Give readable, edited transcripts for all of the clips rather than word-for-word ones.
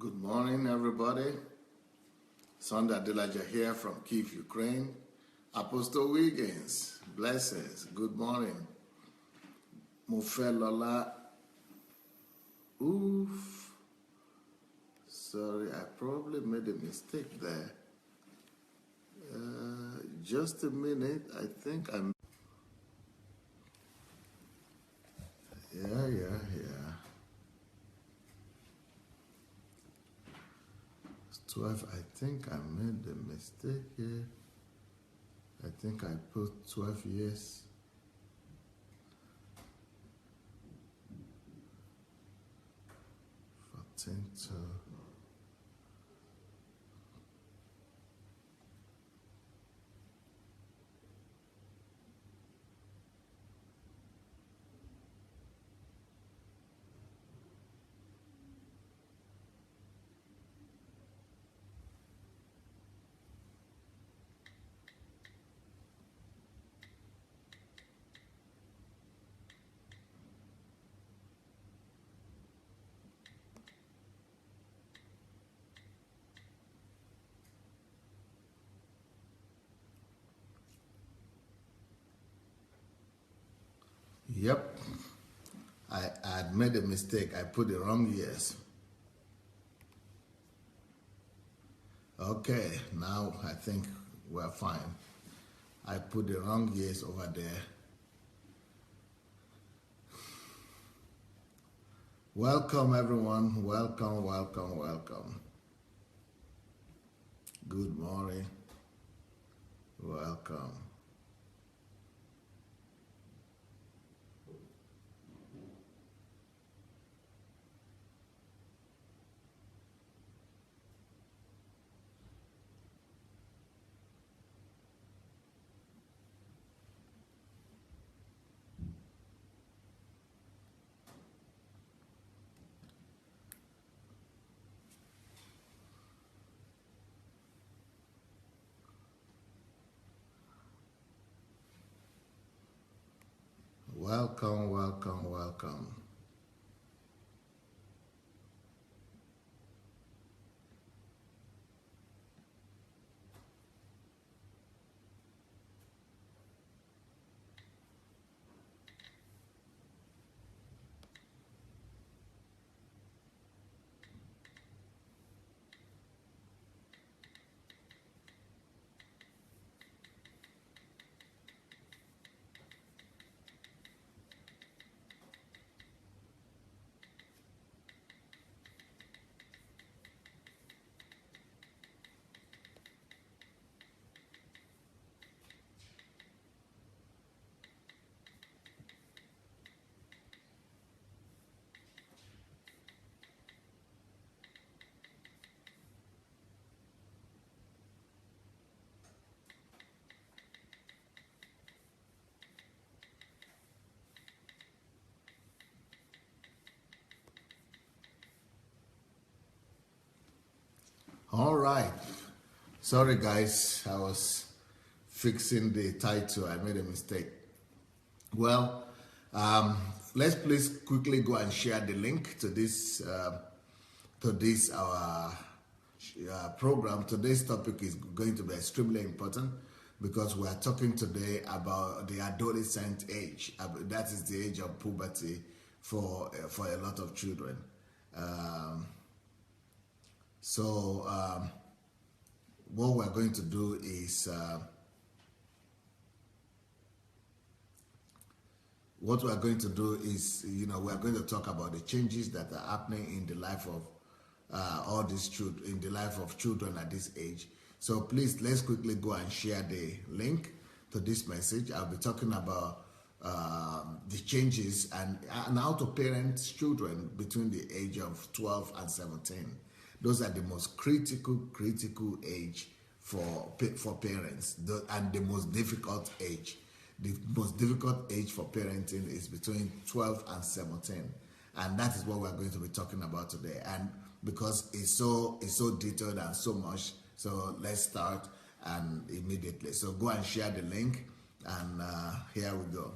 Good morning, everybody. Sandey Adelaja here from Kyiv, Ukraine. Apostle Wiggins, blessings. Good morning. Mofelola. Oof. Sorry, I probably made a mistake there. Just a minute. I think I'm. Yeah. 12. I think I made a mistake here. I think I put 12 years. To Yep, I had made a mistake. I put the wrong years. Okay, now I think we're fine. I put the wrong years over there. Welcome, everyone. Welcome. Good morning. Welcome. Welcome. All right. Sorry, guys. I was fixing the title. I made a mistake. Well, let's please quickly go and share the link to this our program. Today's topic is going to be extremely important because we are talking today about the adolescent age. That is the age of puberty for a lot of children. What we're going to do is we're going to talk about the changes that are happening in the life of all these children, in the life of children at this age. So please, let's quickly go and share the link to this message. I'll be talking about the changes and how to parent children between the age of 12 and 17. Those are the most critical age for parents, and the most difficult age. The most difficult age for parenting is between 12 and 17, and that is what we're going to be talking about today. And because it's so detailed and so much, so let's start and immediately. So go and share the link, and here we go.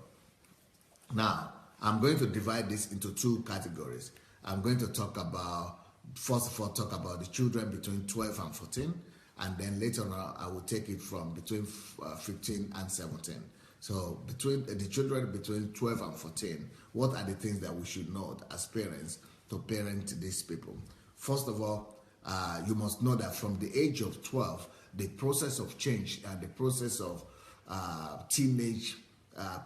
Now I'm going to divide this into two categories. I'm going to talk about first of all talk about the children between 12 and 14, and then later on I will take it from between 15 and 17. So between the children between 12 and 14, what are the things that we should know as parents to parent these people? First of all, you must know that from the age of 12, the process of change and the process of teenage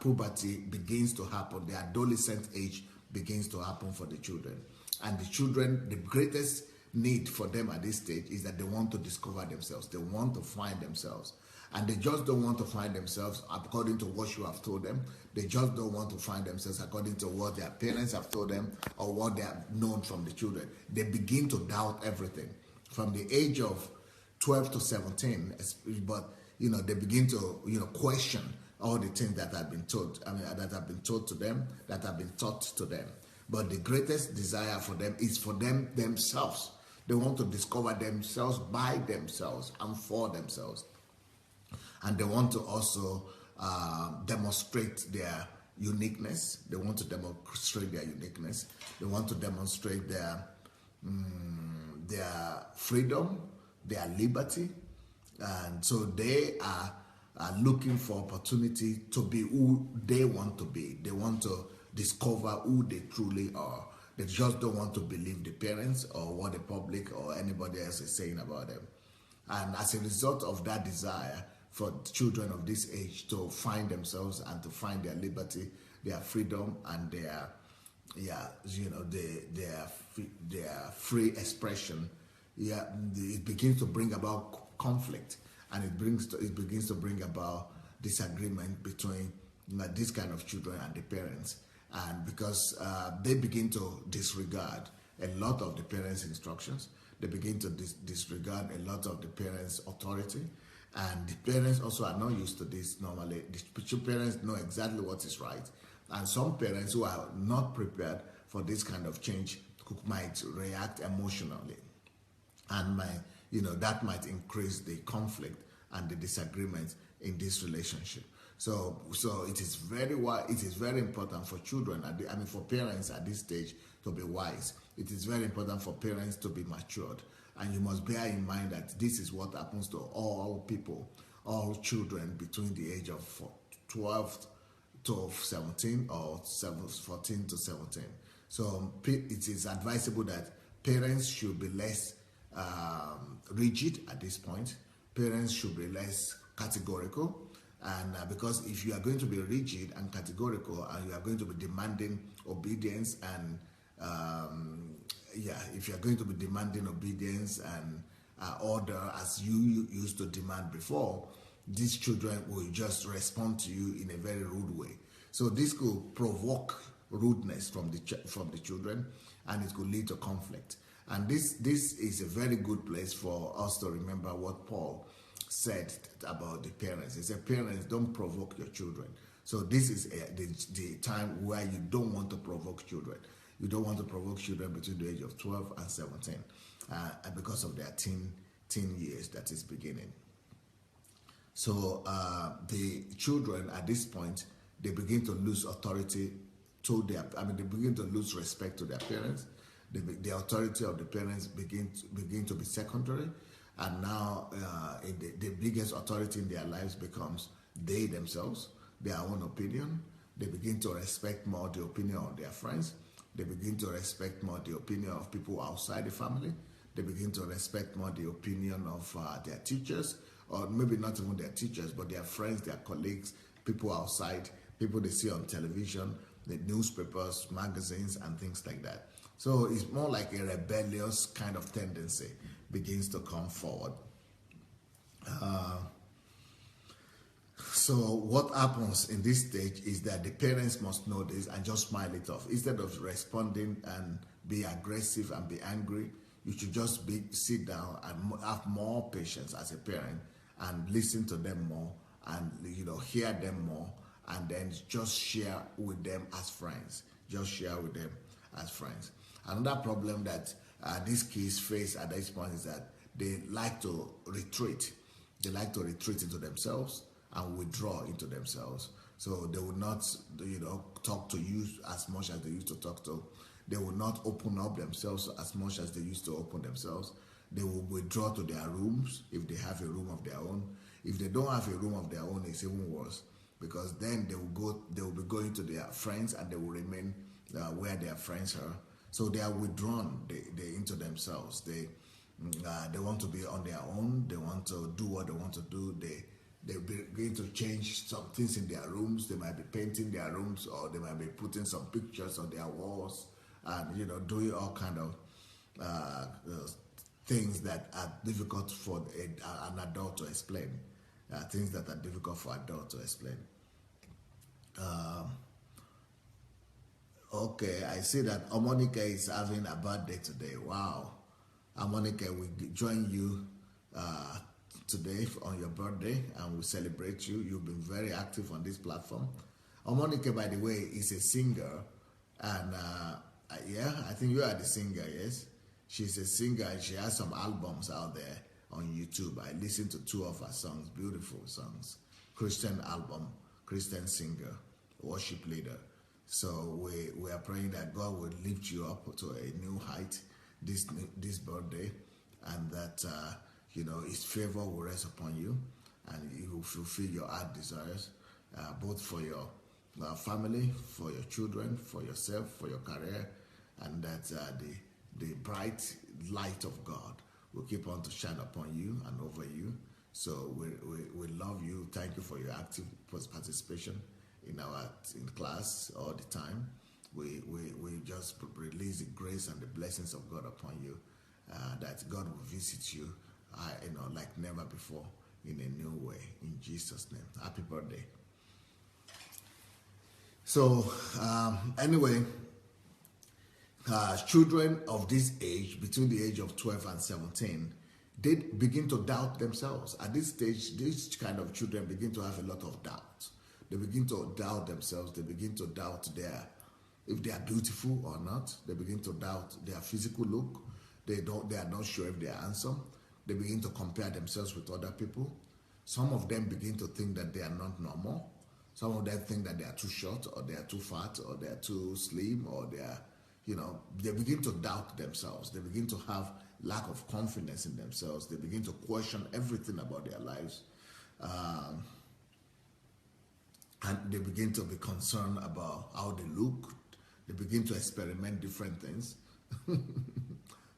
puberty begins to happen. The adolescent age begins to happen for the children. And the children, the greatest need for them at this stage is that they want to discover themselves. They want to find themselves. And they just don't want to find themselves according to what you have told them. They just don't want to find themselves according to what their parents have told them or what they have known from the children. They begin to doubt everything. From the age of 12 to 17, but they begin to question all the things that have been told. That have been told to them, that have been taught to them. But the greatest desire for them is for them themselves. They want to discover themselves by themselves and for themselves. And they want to also demonstrate their uniqueness. They want to demonstrate their uniqueness. They want to demonstrate their freedom, their liberty. And so they are looking for opportunity to be who they want to be. They want to discover who they truly are. They just don't want to believe the parents or what the public or anybody else is saying about them. And as a result of that desire for children of this age to find themselves and to find their liberty, their freedom, and their free expression, it begins to bring about conflict, and it begins to bring about disagreement between this kind of children and the parents. And because they begin to disregard a lot of the parents' instructions, they begin to disregard a lot of the parents' authority. And the parents also are not used to this normally. The parents know exactly what is right. And some parents who are not prepared for this kind of change might react emotionally. And that might increase the conflict and the disagreement in this relationship. So it is very important for children, for parents at this stage to be wise. It is very important for parents to be matured. And you must bear in mind that this is what happens to all people, all children between the age of 12 to 17 or 14 to 17. So it is advisable that parents should be less rigid at this point. Parents should be less categorical. And because if you are going to be rigid and categorical and you are going to be demanding obedience and if you are going to be demanding obedience and order as you used to demand before, these children will just respond to you in a very rude way. So this could provoke rudeness from the children, and it could lead to conflict. And this is a very good place for us to remember what Paul said about the parents. He said, parents, don't provoke your children. So this is the time where you don't want to provoke children. You don't want to provoke children between the age of 12 and 17 because of their teen years that is beginning. So the children at this point, they begin to lose authority to they begin to lose respect to their parents. The authority of the parents begin to be secondary. And now the biggest authority in their lives becomes they themselves, their own opinion. They begin to respect more the opinion of their friends. They begin to respect more the opinion of people outside the family. They begin to respect more the opinion of their teachers, or maybe not even their teachers, but their friends, their colleagues, people outside, people they see on television, the newspapers, magazines, and things like that. So it's more like a rebellious kind of tendency begins to come forward. So what happens in this stage is that the parents must know this and just smile it off. Instead of responding and be aggressive and be angry, you should just sit down and have more patience as a parent and listen to them more and hear them more, and then just share with them as friends. Just share with them as friends. Another problem that these kids face at this point is that they like to retreat. They like to retreat into themselves and withdraw into themselves. So they will not, talk to you as much as they used to talk to They will not open up themselves as much as they used to open themselves. They will withdraw to their rooms if they have a room of their own. If they don't have a room of their own, it's even worse, because then they will be going to their friends, and they will remain where their friends are. So they are withdrawn they into themselves. They want to be on their own. They want to do what they want to do. They're going to change some things in their rooms. They might be painting their rooms, or they might be putting some pictures on their walls, and doing all kind of things that are difficult for an adult to explain. Things that are difficult for adults to explain. Okay, I see that Omonika is having a birthday today. Wow. Omonika, we join you today on your birthday, and we celebrate you. You've been very active on this platform. Omonika, by the way, is a singer, and yeah, I think you are the singer, yes? She's a singer, and she has some albums out there on YouTube. I listened to 2 of her songs, beautiful songs. Christian album, Christian singer, worship leader. So we are praying that God will lift you up to a new height this birthday, and that His favor will rest upon you, and He will fulfill your heart desires, both for your family, for your children, for yourself, for your career, and that the bright light of God will keep on to shine upon you and over you. So we love you. Thank you for your active participation in class all the time. We just release the grace and the blessings of God upon you, that God will visit you like never before in a new way, in Jesus' name. Happy birthday. So anyway, children of this age, between the age of 12 and 17, they begin to doubt themselves. At this stage, these kind of children begin to have a lot of doubt. They begin to doubt themselves. They begin to doubt if they are beautiful or not. They begin to doubt their physical look. They are not sure if they are handsome. They begin to compare themselves with other people. Some of them begin to think that they are not normal. Some of them think that they are too short, or they are too fat, or they are too slim, or they are, they begin to doubt themselves. They begin to have lack of confidence in themselves. They begin to question everything about their lives. And they begin to be concerned about how they look. They begin to experiment different things.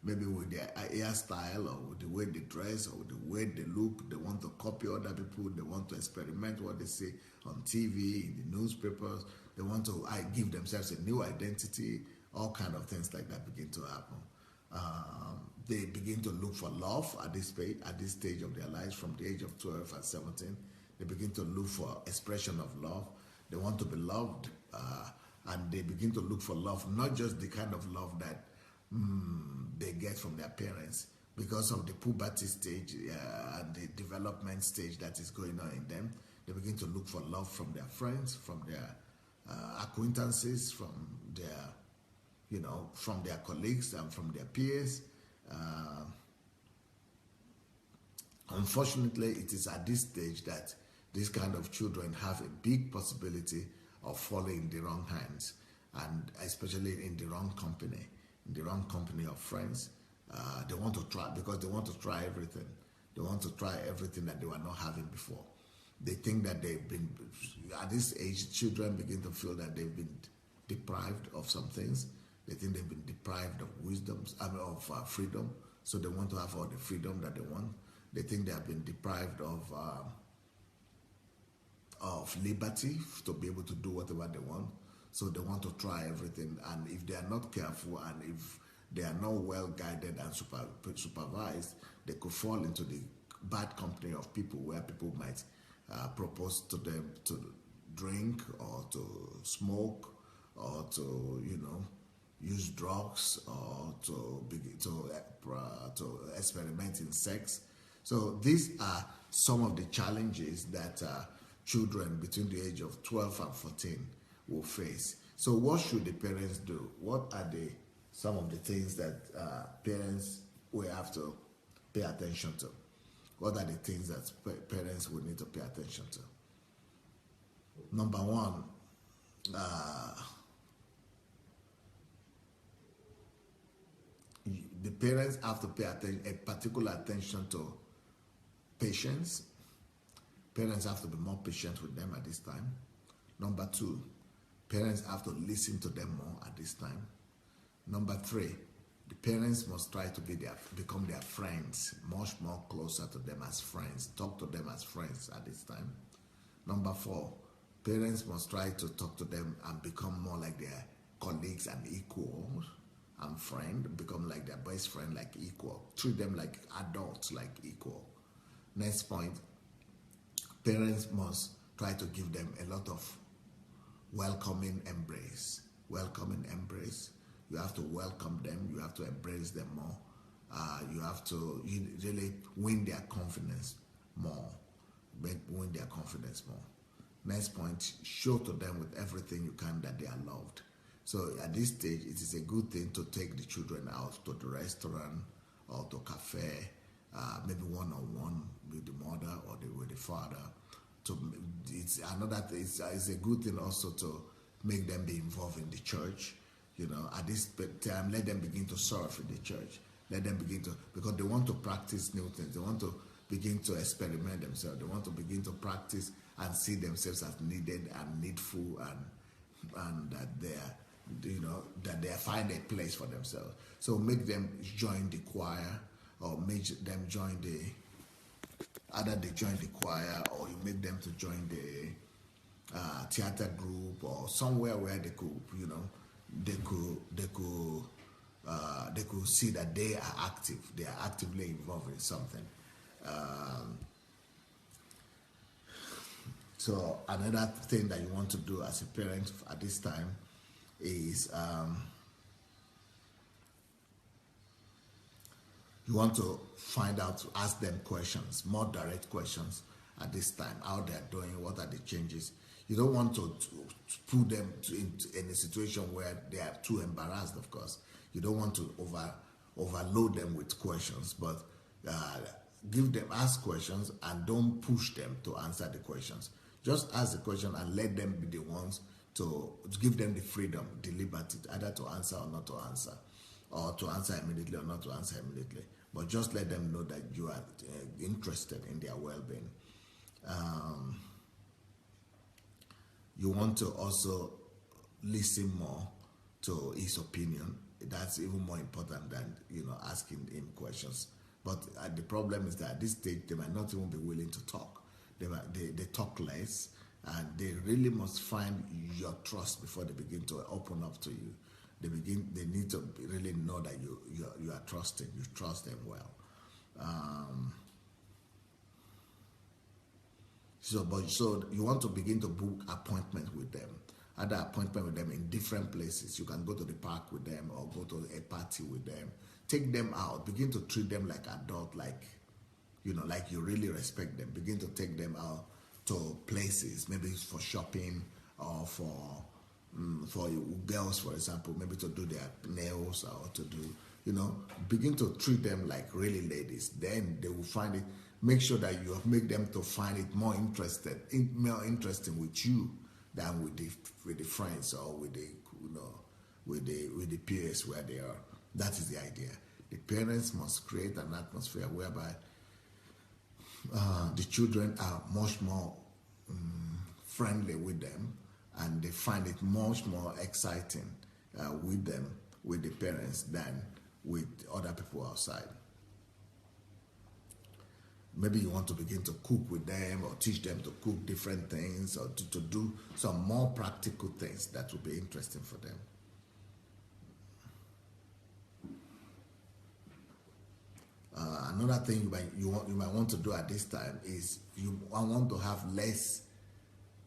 Maybe with their hairstyle, or with the way they dress, or with the way they look. They want to copy other people. They want to experiment what they see on TV, in the newspapers. They want to give themselves a new identity. All kind of things like that begin to happen. They begin to look for love at this stage of their lives, from the age of 12 and 17. They begin to look for expression of love. They want to be loved, and they begin to look for love, not just the kind of love that they get from their parents, because of the puberty stage and the development stage that is going on in them. They begin to look for love from their friends, from their acquaintances, from their colleagues and from their peers. Unfortunately, it is at this stage that these kind of children have a big possibility of falling in the wrong hands, and especially in the wrong company of friends. They want to try, because they want to try everything. They want to try everything that they were not having before. They think that at this age, children begin to feel that they've been deprived of some things. They think they've been deprived of of freedom, so they want to have all the freedom that they want. They think they have been deprived of liberty to be able to do whatever they want. So they want to try everything, and if they are not careful, and if they are not well guided and supervised, they could fall into the bad company of people, where people might propose to them to drink, or to smoke, or to use drugs, or to begin to experiment in sex. So these are some of the challenges that children between the age of 12 and 14 will face. So what should the parents do? What are some of the things that parents will have to pay attention to? What are the things that parents will need to pay attention to? Number one, the parents have to pay a particular attention to patience. Parents have to be more patient with them at this time. Number 2, parents have to listen to them more at this time. Number 3, the parents must try to become their friends, much more closer to them as friends. Talk to them as friends at this time. Number 4, parents must try to talk to them and become more like their colleagues and equals and friend, become like their best friend, like equal. Treat them like adults, like equal. Next point, parents must try to give them a lot of welcoming embrace. Welcoming embrace. You have to welcome them. You have to embrace them more. You have to really win their confidence more. Win their confidence more. Next point, show to them with everything you can that they are loved. So at this stage, it is a good thing to take the children out to the restaurant or to cafe, maybe one-on-one with the mother or with the father. It's a good thing also to make them be involved in the church. At this time, let them begin to serve in the church. Let them begin to, because they want to practice new things. They want to begin to experiment themselves. They want to begin to practice and see themselves as needed and needful, and that they find a place for themselves. So make them join the choir, or make them join either they join the choir, or you make them to join the theater group, or somewhere where they could, they could see that they are active. They are actively involved in something. So another thing that you want to do as a parent at this time is you want to find out, ask them questions, more direct questions at this time, how they're doing, what are the changes. You don't want to put them in a situation where they are too embarrassed, of course. You don't want to overload them with questions, but ask questions and don't push them to answer the questions. Just ask the question and let them be the ones to give them the freedom, the liberty, either to answer or not to answer, or to answer immediately or not to answer immediately. But just let them know that you are interested in their well-being. You want to also listen more to his opinion. That's even more important than asking him questions. But the problem is that at this stage they might not even be willing to talk. They talk less, and they really must find your trust before they begin to open up to you. They need to really know that you are trusted. You trust them well. So you want to begin to book appointments with them. Other appointment with them in different places. You can go to the park with them or go to a party with them. Take them out. Begin to treat them like adult, like you really respect them. Begin to take them out to places, maybe for shopping or for girls, for example, maybe to do their nails or to do, begin to treat them like really ladies. Then they will find it. Make sure that you make them to find it more interesting with you than with the friends or with the peers where they are. That is the idea. The parents must create an atmosphere whereby the children are much more friendly with them, and they find it much more exciting with the parents, than with other people outside. Maybe you want to begin to cook with them or teach them to cook different things, or to do some more practical things that will be interesting for them. Another thing you might want to do at this time is you want to have less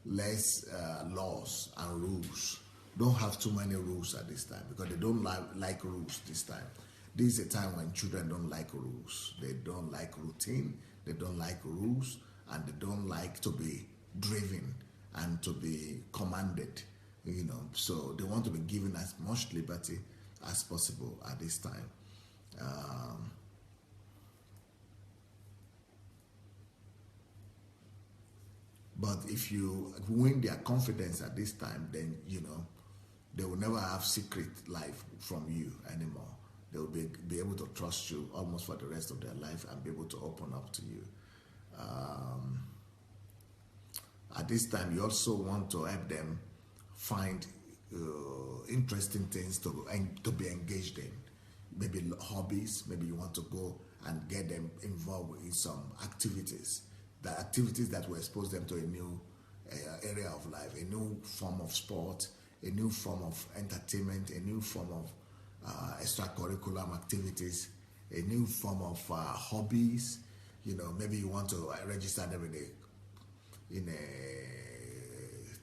laws and rules. Don't have too many rules at this time, because they don't like rules this time. This is a time when children don't like rules. They don't like routine. They don't like rules, and they don't like to be driven and to be commanded. So they want to be given as much liberty as possible at this time. But if you win their confidence at this time, then they will never have secret life from you anymore. they will be able to trust you almost for the rest of their life and be able to open up to you. At this time, you also want to help them find interesting things to be engaged in. Maybe hobbies, maybe you want to go and get them involved in some activities. The activities that will expose them to a new area of life, a new form of sport, a new form of entertainment, a new form of extracurricular activities, a new form of hobbies. Maybe you want to register them in a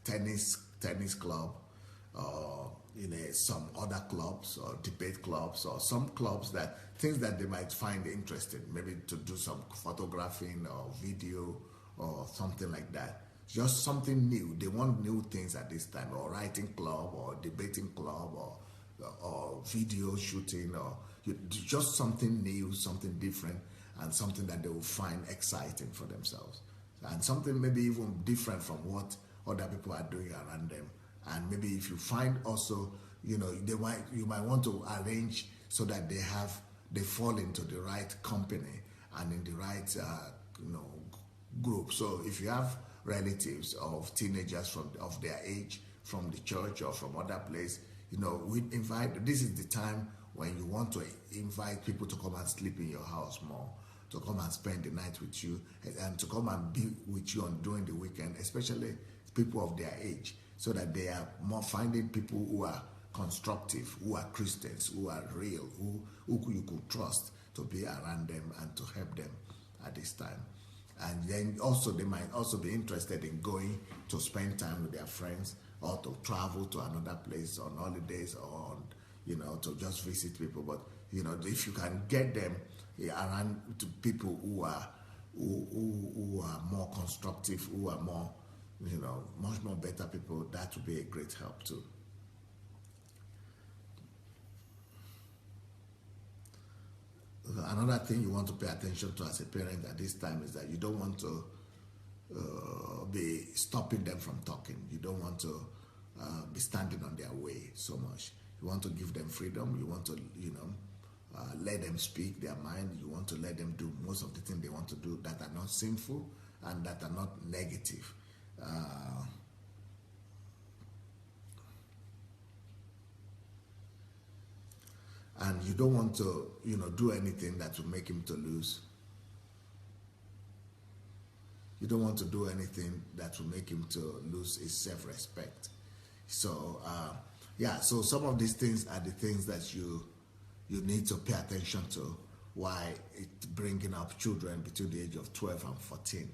tennis club, or some other clubs or debate clubs, or some clubs things that they might find interesting, maybe to do some photographing or video or something like that. Just something new. They want new things at this time, or writing club or debating club or video shooting, or just something new, something different, and something that they will find exciting for themselves, and something maybe even different from what other people are doing around them. And maybe if you find also, you might want to arrange so that they fall into the right company and in the right group. So if you have relatives of teenagers of their age from the church or from other place, we invite. This is the time when you want to invite people to come and sleep in your house more, to come and spend the night with you, and to come and be with you during the weekend, especially people of their age, so that they are more finding people who are constructive, who are Christians, who are real, who you could trust to be around them and to help them at this time. And then also they might also be interested in going to spend time with their friends, or to travel to another place on holidays, or to just visit people. But if you can get them around to people who are more constructive, who are more much more better people, that would be a great help too. Another thing you want to pay attention to as a parent at this time is that you don't want to be stopping them from talking. You don't want to be standing on their way so much. You want to give them freedom. You want to let them speak their mind. You want to let them do most of the things they want to do that are not sinful and that are not negative. And you don't want to, do anything that will make him to lose. You don't want to do anything that will make him to lose his self-respect. So, so some of these things are the things that you need to pay attention to while bringing up children between the age of 12 and 14.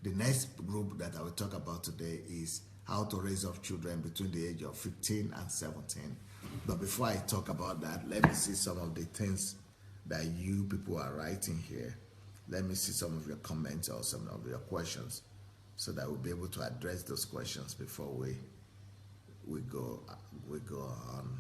The next group that I will talk about today is how to raise up children between the age of 15 and 17. But before I talk about that, let me see some of the things that you people are writing here. Let me see some of your comments or some of your questions, so that we'll be able to address those questions before we go on.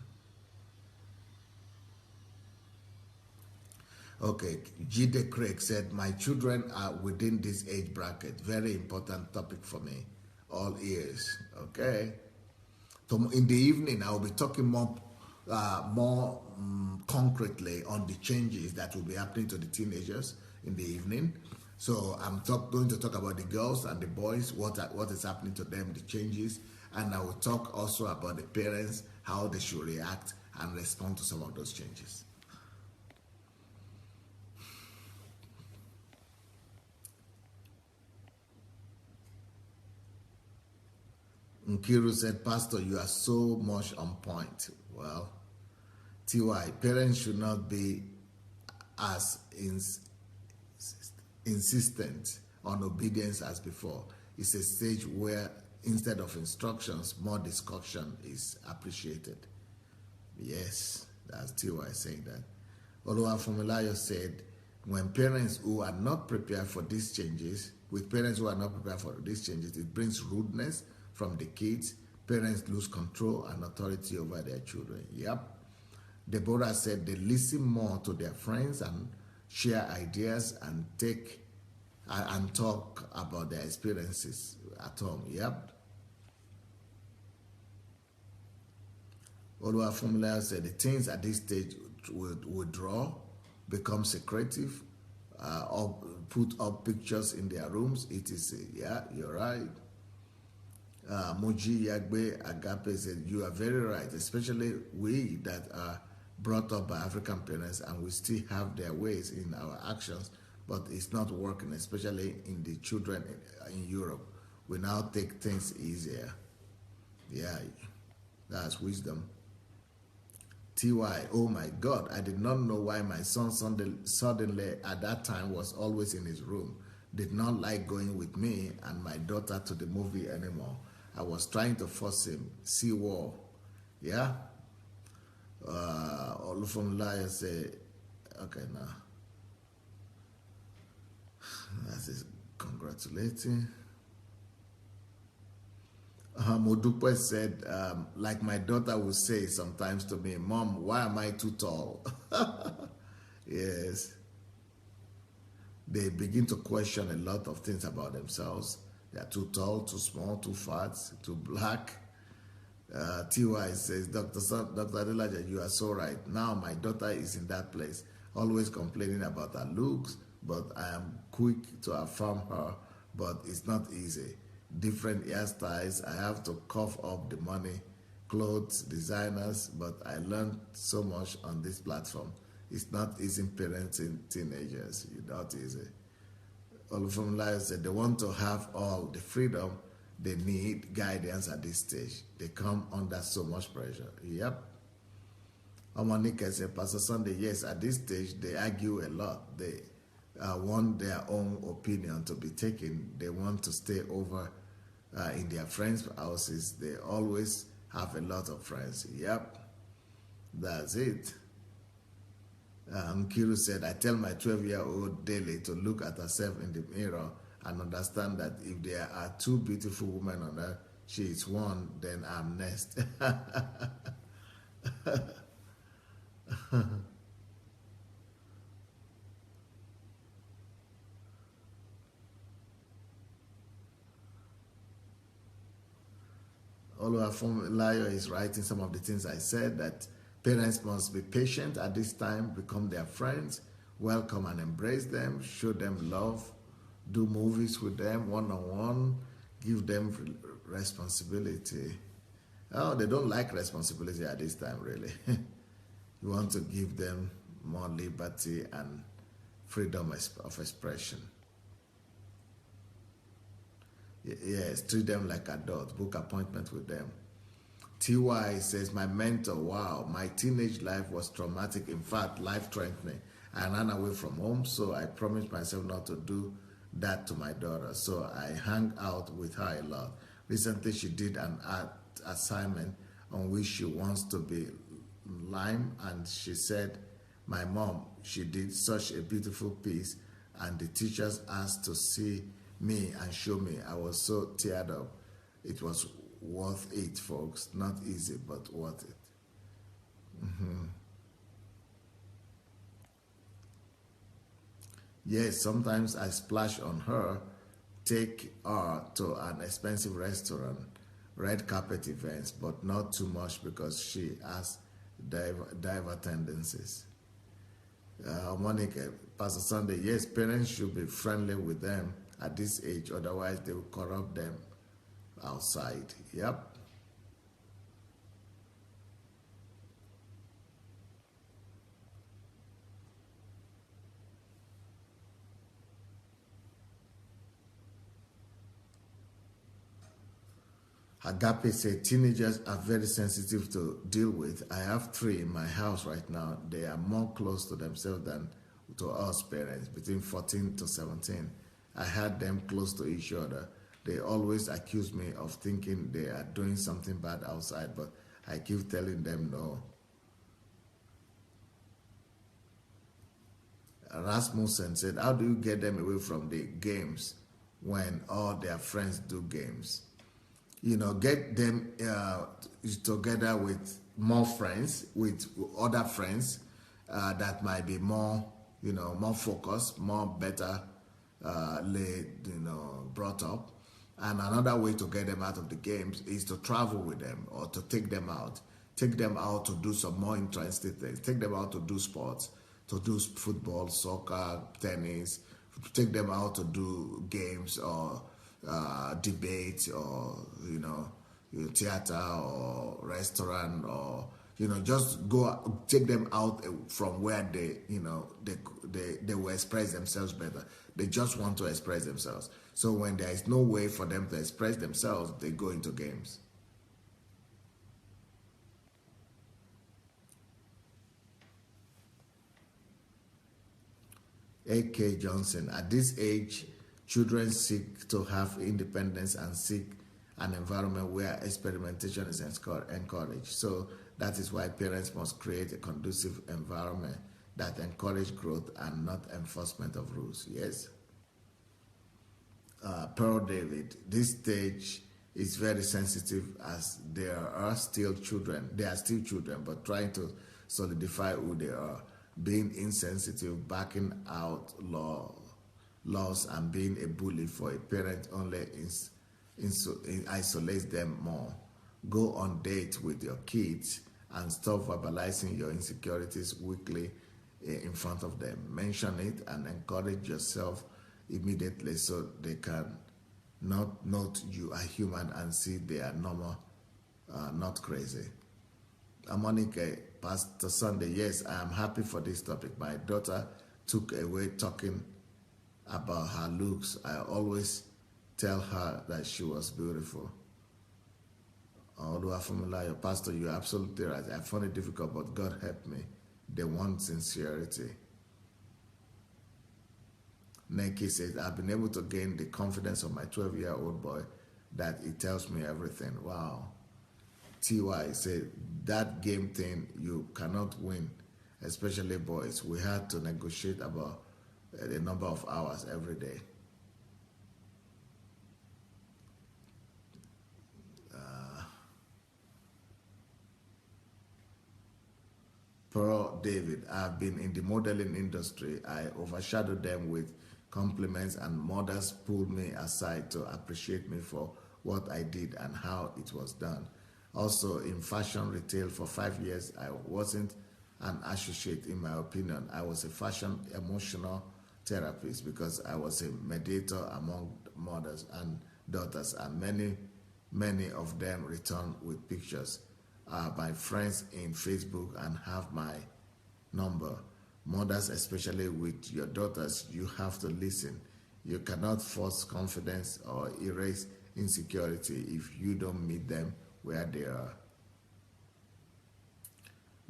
Okay, Childr Craig said, my children are within this age bracket. Very important topic for me. All ears. Okay. So in the evening, I will be talking more concretely on the changes that will be happening to the teenagers in the evening. So I'm going to talk about the girls and the boys, what is happening to them, the changes, and I will talk also about the parents, how they should react and respond to some of those changes. Nkiru said, Pastor, you are so much on point. Well, TY, parents should not be as insistent on obedience as before. It's a stage where instead of instructions, more discussion is appreciated. Yes, that's TY saying that. Oluwafumulayo said, when parents who are not prepared for these changes, it brings rudeness from the kids. Parents lose control and authority over their children. Yep. Deborah said they listen more to their friends and share ideas and talk about their experiences at home. Yep. Oluwafumulayo said the teens at this stage withdraw, become secretive, or put up pictures in their rooms, etc. Yeah, you're right. Moji Yagbe Agape said, you are very right, especially we that are brought up by African parents and we still have their ways in our actions, but it's not working, especially in the children in Europe. We now take things easier. Yeah, that's wisdom. TY, oh my God, I did not know why my son suddenly at that time was always in his room. Did not like going with me and my daughter to the movie anymore. I was trying to force him. See war. Yeah? Olufumlaya say, okay, now. That is congratulating. Modupe said, like my daughter would say sometimes to me, Mom, why am I too tall? Yes. They begin to question a lot of things about themselves. They are too tall, too small, too fat, too black. TY says, Dr. Adelaja, you are so right. Now my daughter is in that place, always complaining about her looks, but I am quick to affirm her, but it's not easy. Different hairstyles, I have to cough up the money, clothes, designers, but I learned so much on this platform. It's not easy parenting teenagers. It's not easy. Olufumlaya said they want to have all the freedom. They need guidance at this stage. They come under so much pressure. Yep. Omonika said, Pastor Sunday, yes, at this stage, they argue a lot. They want their own opinion to be taken. They want to stay over in their friends' houses. They always have a lot of friends. Yep. That's it. Nkiru said, I tell my 12-year-old daily to look at herself in the mirror and understand that if there are two beautiful women on earth, she is one, then I'm next. Oluwafunmilayo is writing some of the things I said, that parents must be patient at this time, become their friends, welcome and embrace them, show them love, do movies with them one-on-one, give them responsibility. Oh, they don't like responsibility at this time, really. You want to give them more liberty and freedom of expression. Yes, treat them like adults, book appointments with them. TY says, my mentor, wow, my teenage life was traumatic. In fact, life-threatening. I ran away from home, so I promised myself not to do that to my daughter. So I hung out with her a lot. Recently, she did an art assignment on which she wants to be lime, and she said, my mom, she did such a beautiful piece, and the teachers asked to see me and show me. I was so teared up. It was worth it, folks. Not easy, but worth it. Yes, sometimes I splash on her, take her to an expensive restaurant, red carpet events, but not too much because she has diver tendencies. Monica, Pastor Sunday, yes, parents should be friendly with them at this age, otherwise they will corrupt them outside. Yep. Agape said, teenagers are very sensitive to deal with. I have 3 in my house right now. They are more close to themselves than to us parents, between 14 to 17. I had them close to each other. They always accuse me of thinking they are doing something bad outside, but I keep telling them no. Rasmussen said, how do you get them away from the games when all their friends do games? You know, get them together with more friends, with other friends that might be more, more focused, more better brought up. And another way to get them out of the games is to travel with them or to take them out. Take them out to do some more interesting things. Take them out to do sports, to do football, soccer, tennis. Take them out to do games or debates or, theater or restaurant or, just go, take them out from where they will express themselves better. They just want to express themselves. So when there is no way for them to express themselves, they go into games. A.K. Johnson, at this age, children seek to have independence and seek an environment where experimentation is encouraged. So that is why parents must create a conducive environment that encourage growth and not enforcement of rules. Yes. Pearl David, this stage is very sensitive as there are still children. They are still children, but trying to solidify who they are. Being insensitive, backing out laws, and being a bully for a parent only isolates them more. Go on dates with your kids and stop verbalizing your insecurities weekly in front of them. Mention it and encourage yourself immediately so they can not note you are human and see they are normal, not crazy. Monica, Pastor Sandey, yes, I am happy for this topic. My daughter took away talking about her looks. I always tell her that she was beautiful. Oluwafumila, Pastor, you're absolutely right. I found it difficult, but God helped me. They want sincerity. Neki says, I've been able to gain the confidence of my 12-year-old boy that he tells me everything. Wow. TY said, that game thing, you cannot win, especially boys. We had to negotiate about the number of hours every day. Pearl David, I've been in the modeling industry. I overshadowed them with compliments and mothers pulled me aside to appreciate me for what I did and how it was done. Also, in fashion retail for 5 years, I wasn't an associate in my opinion. I was a fashion emotional therapist because I was a mediator among mothers and daughters, and many of them return with pictures. My friends in Facebook and have my number. Mothers, especially with your daughters, you have to listen. You cannot force confidence or erase insecurity if you don't meet them where they are.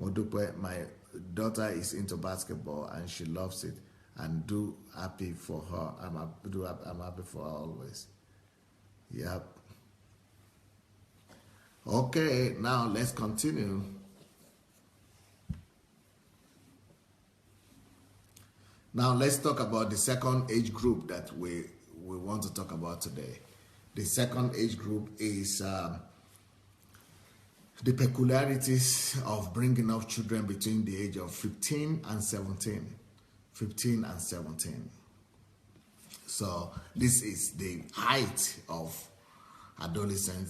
Modupe, my daughter is into basketball and she loves it, and do happy for her. I'm happy for her always. Yep. Okay, now let's continue. Now let's talk about the second age group that we want to talk about today. The second age group is the peculiarities of bringing up children between the age of 15 and 17. 15 and 17. So this is the height of adolescent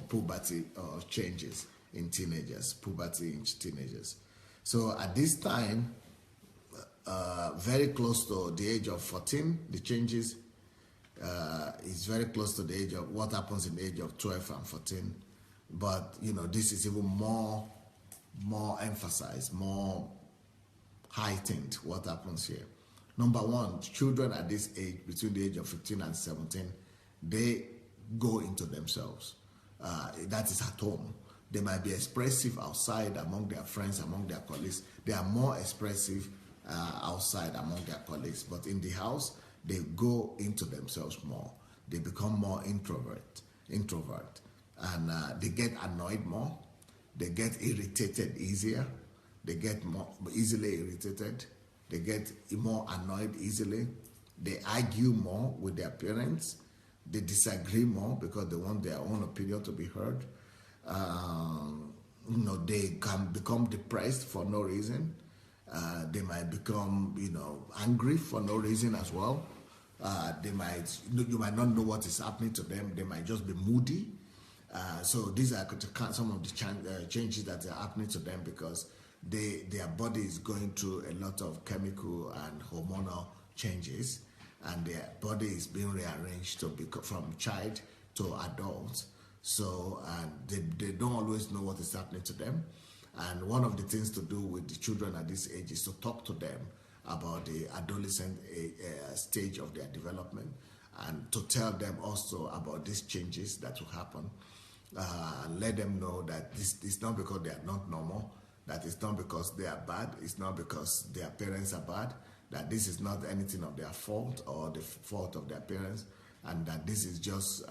puberty changes in teenagers, puberty in teenagers. So at this time, very close to the age of 14, the changes is very close to the age of what happens in the age of 12 and 14. But, this is even more emphasized, more heightened what happens here. Number one, children at this age, between the age of 15 and 17, they go into themselves. That is at home. They might be expressive outside among their friends, among their colleagues. They are more expressive outside among their colleagues. But in the house, they go into themselves more. They become more introvert. And they get annoyed more. They get irritated easier. They get more easily irritated. They get more annoyed easily. They argue more with their parents. They disagree more because they want their own opinion to be heard. They can become depressed for no reason. They might become, angry for no reason as well. You might not know what is happening to them. They might just be moody. So these are some of the changes that are happening to them because their body is going through a lot of chemical and hormonal changes, and their body is being rearranged to be from child to adult. So they don't always know what is happening to them. And one of the things to do with the children at this age is to talk to them about the adolescent stage of their development, and to tell them also about these changes that will happen. Let them know that this is not because they are not normal, that it's not because they are bad, it's not because their parents are bad, that this is not anything of their fault or the fault of their parents, and that this is just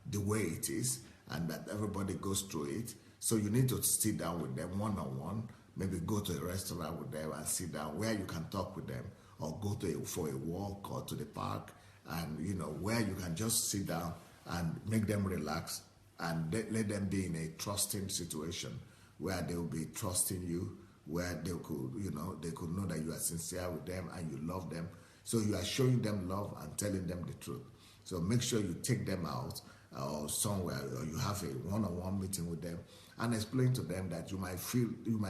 the way it is, and that everybody goes through it. So you need to sit down with them one-on-one, maybe go to a restaurant with them and sit down where you can talk with them, or go for a walk or to the park, and where you can just sit down and make them relax, and let them be in a trusting situation where they will be trusting you, where they could know that you are sincere with them and you love them. So you are showing them love and telling them the truth. So make sure you take them out or somewhere, or you have a one-on-one meeting with them and explain to them that you might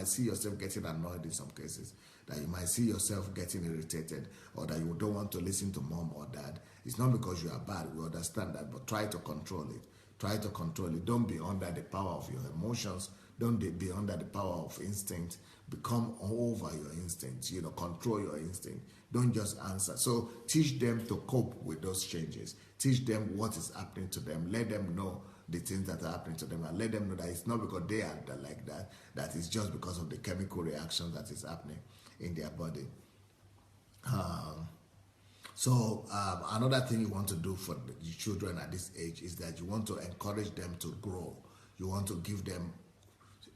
see yourself getting annoyed in some cases, that you might see yourself getting irritated, or that you don't want to listen to mom or dad. It's not because you are bad, we understand that, but try to control it. Try to control it. Don't be under the power of your emotions. Don't be under the power of instinct. Become over your instinct. Control your instinct. Don't just answer. So teach them to cope with those changes. Teach them what is happening to them. Let them know the things that are happening to them, and let them know that it's not because they are like that, that it's just because of the chemical reaction that is happening in their body. So another thing you want to do for the children at this age is that you want to encourage them to grow. You want to give them,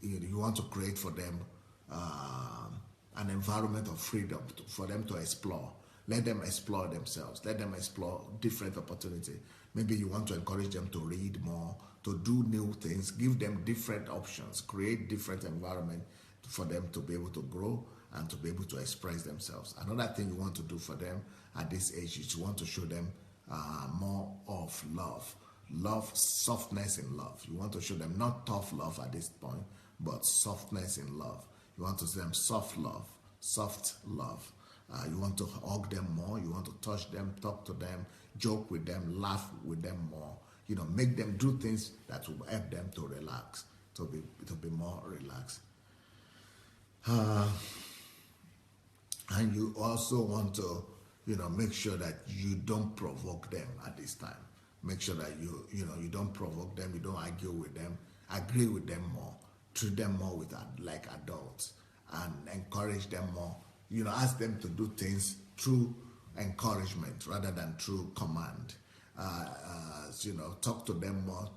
you want to create for them an environment of freedom for them to explore. Let them explore themselves. Let them explore different opportunities. Maybe you want to encourage them to read more, to do new things, give them different options, create different environment for them to be able to grow and to be able to express themselves. Another thing you want to do for them at this age is you want to show them more of love, softness in love. You want to show them not tough love at this point, but softness in love. You want to show them soft love. You want to hug them more. You want to touch them, talk to them, joke with them, laugh with them more. Make them do things that will help them to relax, to be more relaxed. And you also want to, make sure that you don't provoke them at this time. Make sure that you don't provoke them, you don't argue with them, agree with them more, treat them more like adults, and encourage them more. Ask them to do things through encouragement rather than through command. Talk to them more,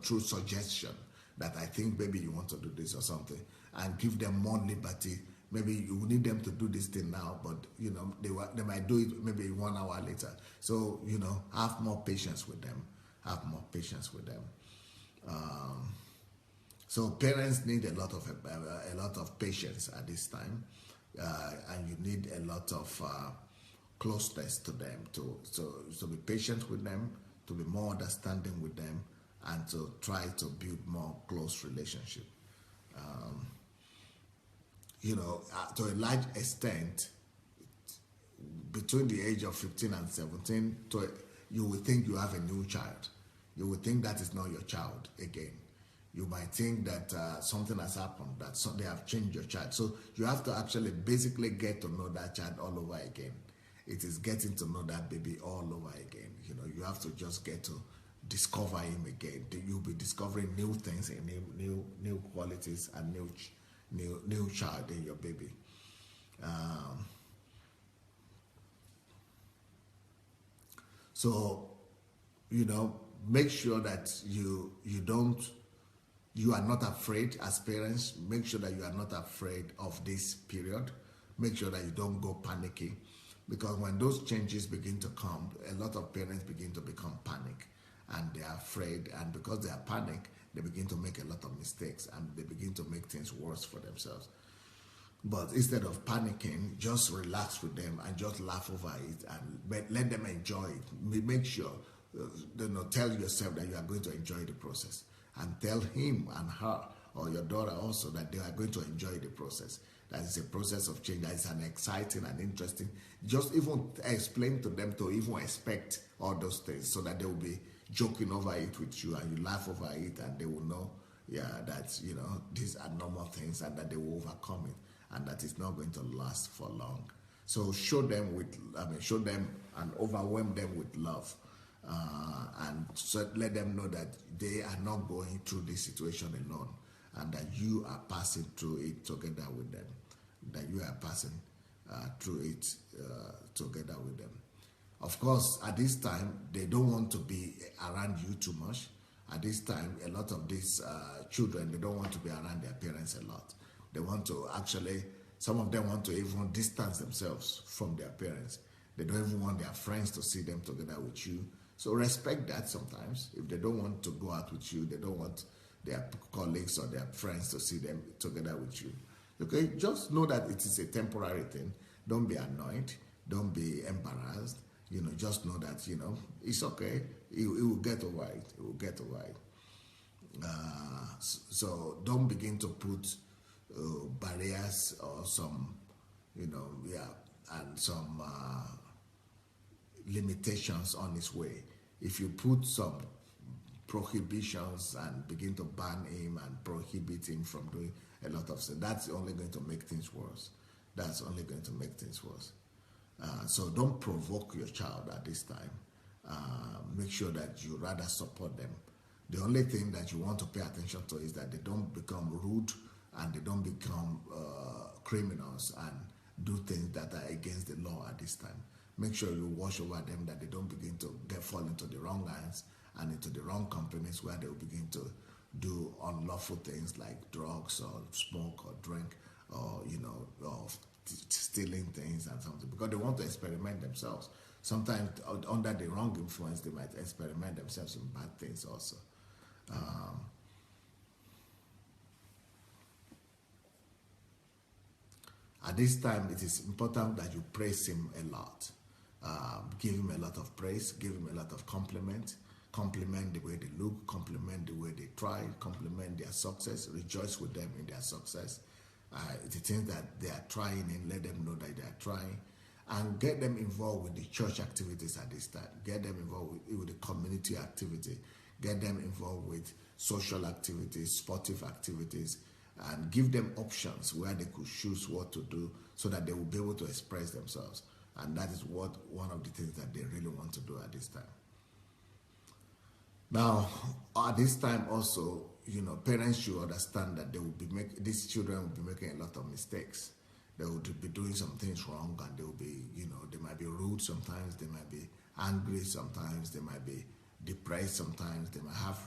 through suggestion, that I think maybe you want to do this or something, and give them more liberty. Maybe you need them to do this thing now, but they might do it maybe 1 hour later. So have more patience with them. Have more patience with them. So parents need a lot of patience at this time, and you need a lot of closeness to them, to be patient with them, to be more understanding with them, and to try to build more close relationship. To a large extent, between the age of 15 and 17, you will think you have a new child. You will think that is not your child again. You might think that something has happened, that they have changed your child. So you have to actually basically get to know that child all over again. It is getting to know that baby all over again. You have to just get to discover him again. You'll be discovering new things and new qualities and new child in your baby. So make sure that you are not afraid as parents. Make sure that you are not afraid of this period. Make sure that you don't go panicky, because when those changes begin to come, a lot of parents begin to become panic, and they are afraid, and because they are panic, they begin to make a lot of mistakes, and they begin to make things worse for themselves. But instead of panicking, just relax with them and just laugh over it, and let them enjoy it. Make sure, tell yourself that you are going to enjoy the process. and tell him and her or your daughter also that they are going to enjoy the process. That is a process of change. That is an exciting and interesting. Just even explain to them to even expect all those things so that they will be joking over it with you and you laugh over it and they will know, that, these are normal things and that they will overcome it and that it's not going to last for long. So show them and overwhelm them with love. And so let them know that they are not going through this situation alone and that you are passing through it together with them. That you are passing through it together with them. Of course, at this time, they don't want to be around you too much. At this time, a lot of these children, they don't want to be around their parents a lot. They want to some of them want to even distance themselves from their parents. They don't even want their friends to see them together with you. So respect that sometimes. If they don't want to go out with you, they don't want their colleagues or their friends to see them together with you. Okay, just know that it is a temporary thing. Don't be annoyed. Don't be embarrassed. Just know that, it's okay. It will get over it. It will get over it. So don't begin to put barriers or some, and some limitations on his way. If you put some prohibitions and begin to ban him and prohibit him from doing a lot of things, that's only going to make things worse. That's only going to make things worse. So don't provoke your child at this time. Make sure that you rather support them. The only thing that you want to pay attention to is that they don't become rude and they don't become criminals and do things that are against the law at this time. Make sure you watch over them, that they don't begin to fall into the wrong hands and into the wrong companies where they will begin to do unlawful things like drugs or smoke or drink or, or stealing things and something, because they want to experiment themselves. Sometimes under the wrong influence, they might experiment themselves in bad things also. At this time, it is important that you praise him a lot. Give him a lot of praise, give him a lot of compliment the way they look, compliment the way they try, compliment their success, rejoice with them in their success. The things that they are trying and let them know that they are trying, and get them involved with the church activities at this time. Get them involved with the community activity. Get them involved with social activities, sportive activities, and give them options where they could choose what to do so that they will be able to express themselves. And that is one of the things that they really want to do at this time. Now, at this time also, parents should understand that these children will be making a lot of mistakes. They will be doing some things wrong, and they will be, they might be rude sometimes, they might be angry sometimes, they might be depressed sometimes, they might have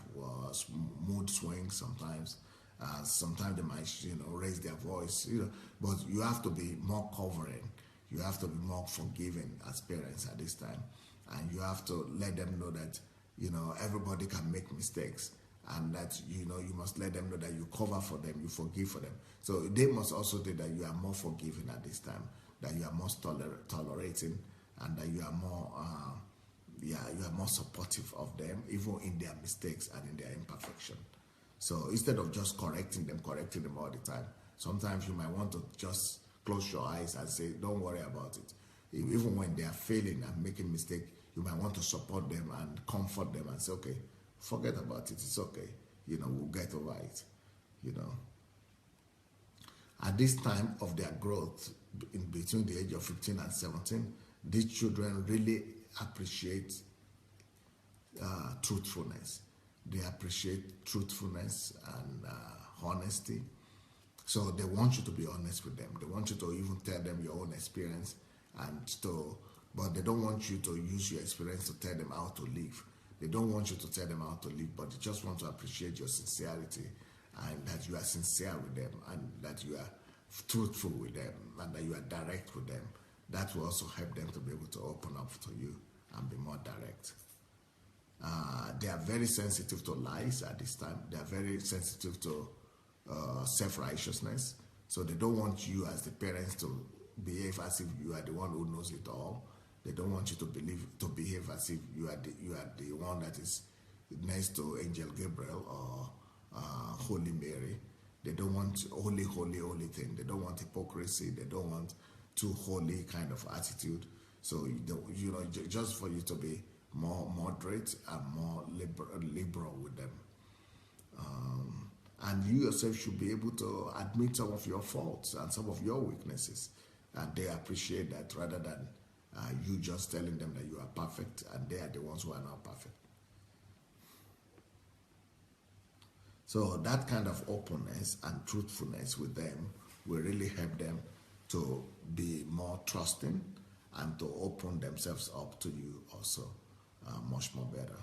mood swings sometimes. Sometimes they might, raise their voice, but you have to be more covering. You have to be more forgiving as parents at this time. And you have to let them know that, everybody can make mistakes, and that, you must let them know that you cover for them, you forgive for them. So they must also know that you are more forgiving at this time, that you are more tolerating, and that you are more, you are more supportive of them, even in their mistakes and in their imperfection. So instead of just correcting them all the time, sometimes you might want to just close your eyes and say, don't worry about it. Even when they are failing and making mistakes, you might want to support them and comfort them and say, okay, forget about it, it's okay. We'll get over it. At this time of their growth, in between the age of 15 and 17, these children really appreciate truthfulness. They appreciate truthfulness and honesty. So they want you to be honest with them. They want you to even tell them your own experience, but they don't want you to use your experience to tell them how to live. They don't want you to tell them how to live, but they just want to appreciate your sincerity, and that you are sincere with them, and that you are truthful with them, and that you are direct with them. That will also help them to be able to open up to you and be more direct. They are very sensitive to lies at this time. They are very sensitive to self-righteousness. So they don't want you as the parents to behave as if you are the one who knows it all. They don't want you to behave as if you are the one that is next to Angel Gabriel, or Holy Mary. They don't want holy, holy, holy thing. They don't want hypocrisy. They don't want too holy kind of attitude. So, just for you to be more moderate and more liberal with them. And you yourself should be able to admit some of your faults and some of your weaknesses. And they appreciate that rather than you just telling them that you are perfect and they are the ones who are not perfect. So that kind of openness and truthfulness with them will really help them to be more trusting and to open themselves up to you also much more better.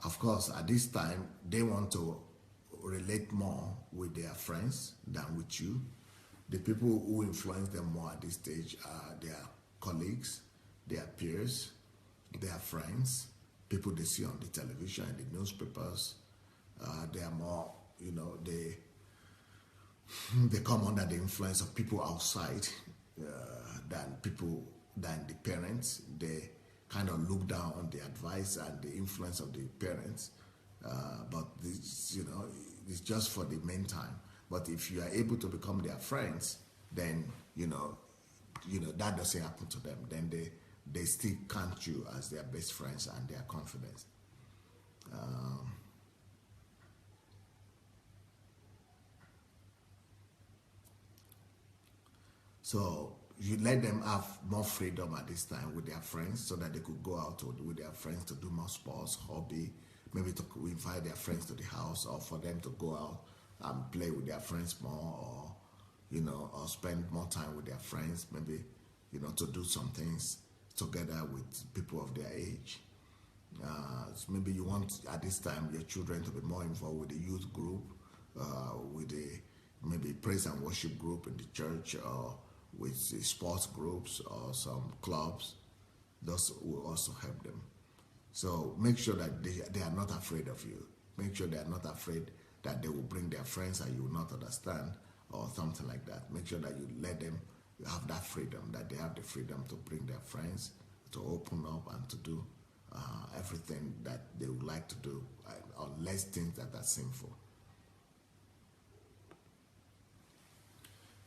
Of course, at this time, they want to relate more with their friends than with you. The people who influence them more at this stage are their colleagues, their peers, their friends, people they see on the television and the newspapers. They are more, they come under the influence of people outside than the parents. They kind of look down on the advice and the influence of the parents. But this, it's just for the meantime. But if you are able to become their friends, then that doesn't happen to them. Then they still count you as their best friends and their confidence. So you let them have more freedom at this time with their friends so that they could go out with their friends to do more sports, hobby, maybe to invite their friends to the house, or for them to go out and play with their friends more, or spend more time with their friends, maybe, to do some things together with people of their age. So maybe you want at this time your children to be more involved with the youth group, with the maybe praise and worship group in the church, or with the sports groups or some clubs. Those will also help them. So make sure that they are not afraid of you. Make sure they are not afraid that they will bring their friends and you will not understand or something like that. Make sure that you let them have that freedom, that they have the freedom to bring their friends, to open up and to do everything that they would like to do, unless things that are sinful.